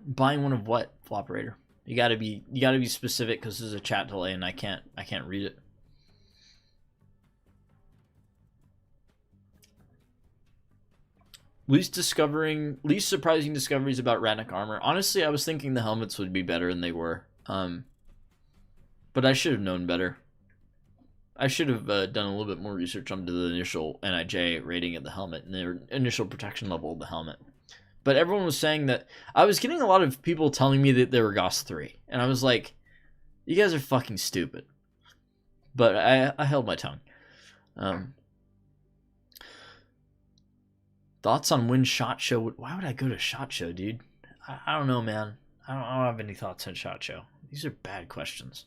Buying one of what, Floperator? You gotta be specific because there's a chat delay and I can't read it. Least surprising discoveries about Ratnik armor. Honestly, I was thinking the helmets would be better than they were. But I should have known better. I should have done a little bit more research onto the initial NIJ rating of the helmet and the initial protection level of the helmet. But everyone was saying that I was getting a lot of people telling me that they were GOS 3. And I was like, you guys are fucking stupid. But I held my tongue. Thoughts on when SHOT Show? Why would I go to SHOT Show, dude? I don't know, man. I don't have any thoughts on SHOT Show. These are bad questions.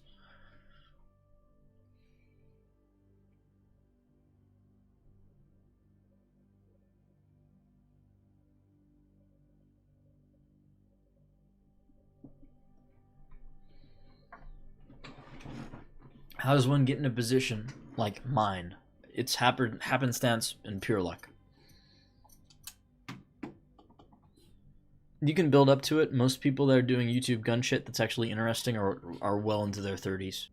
How does one get in a position like mine? It's happenstance and pure luck. You can build up to it. Most people that are doing YouTube gun shit that's actually interesting are well into their 30s.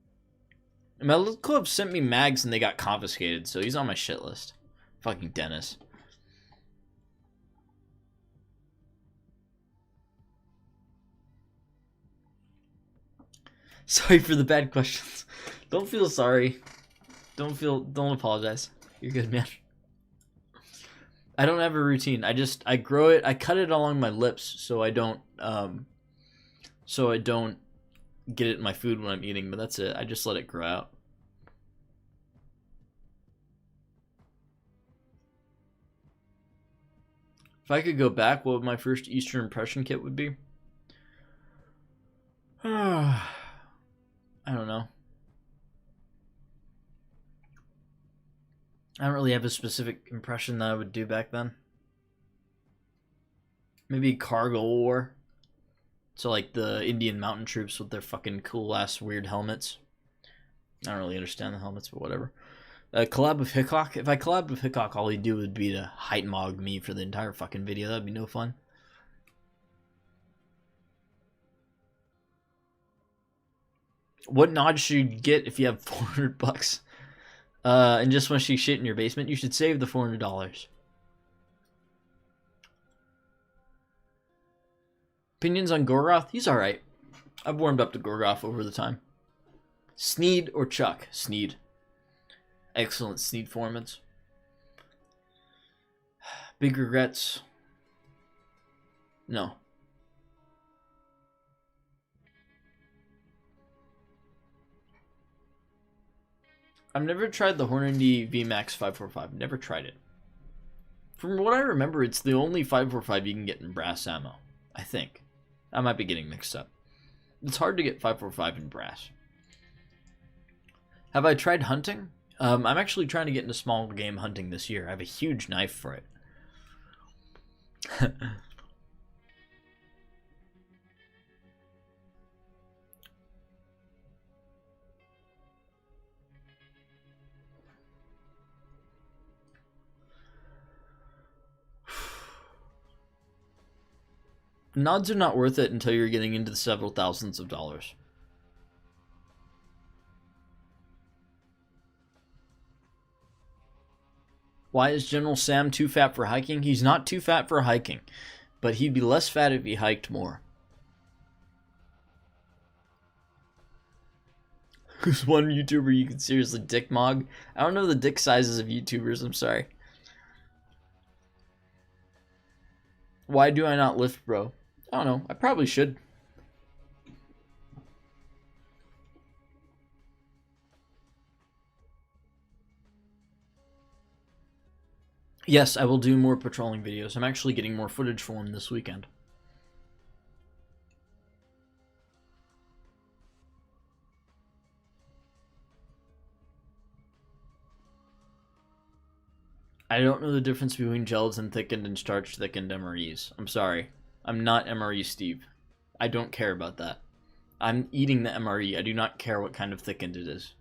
And my little club sent me mags and they got confiscated, so he's on my shit list. Fucking Dennis. Sorry for the bad questions. Don't feel sorry. Don't apologize. You're good, man. I don't have a routine. I grow it. I cut it along my lips so I don't get it in my food when I'm eating, but that's it. I just let it grow out. If I could go back, what would my first Eastern impression kit would be? I don't know. I don't really have a specific impression that I would do back then. Maybe Cargo War. So like the Indian mountain troops with their fucking cool ass weird helmets. I don't really understand the helmets, but whatever. Collab with Hickok. If I collabed with Hickok, all he'd do would be to height mog me for the entire fucking video. That'd be no fun. What nod should you get if you have $400? And just want to see shit in your basement? You should save the $400. Opinions on Gorgoth? He's alright. I've warmed up to Gorgoth over the time. Sneed or Chuck? Sneed. Excellent Sneed formants. Big regrets? No. I've never tried the Hornady VMAX 545. Never tried it. From what I remember, it's the only 545 you can get in brass ammo. I think. I might be getting mixed up. It's hard to get 545 in brass. Have I tried hunting? I'm actually trying to get into small game hunting this year. I have a huge knife for it. Nods are not worth it until you're getting into the several thousands of dollars. Why is General Sam too fat for hiking? He's not too fat for hiking, but he'd be less fat if he hiked more. Who's one YouTuber you can seriously dick mog? I don't know the dick sizes of YouTubers, I'm sorry. Why do I not lift, bro? I don't know. I probably should. Yes, I will do more patrolling videos. I'm actually getting more footage for them this weekend. I don't know the difference between gelatin thickened and starch thickened MREs. I'm sorry. I'm not MRE Steve. I don't care about that. I'm eating the MRE. I do not care what kind of thickened it is.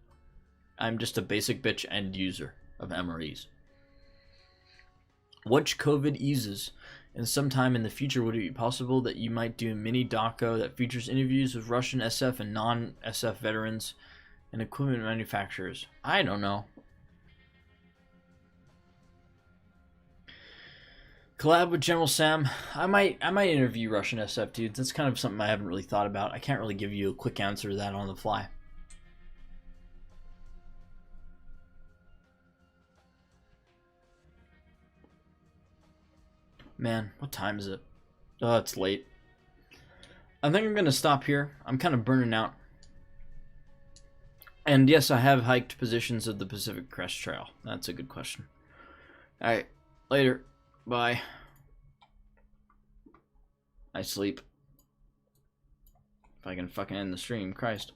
I'm just a basic bitch end user of MREs. Once COVID eases, and sometime in the future, would it be possible that you might do a mini doco that features interviews with Russian SF and non-SF veterans and equipment manufacturers? I don't know. Collab with General Sam. I might interview Russian SF dudes. That's kind of something I haven't really thought about. I can't really give you a quick answer to that on the fly. Man, what time is it? Oh, it's late. I think I'm going to stop here. I'm kind of burning out. And yes, I have hiked positions of the Pacific Crest Trail. That's a good question. Alright, later. Bye. I sleep. If I can fucking end the stream, Christ.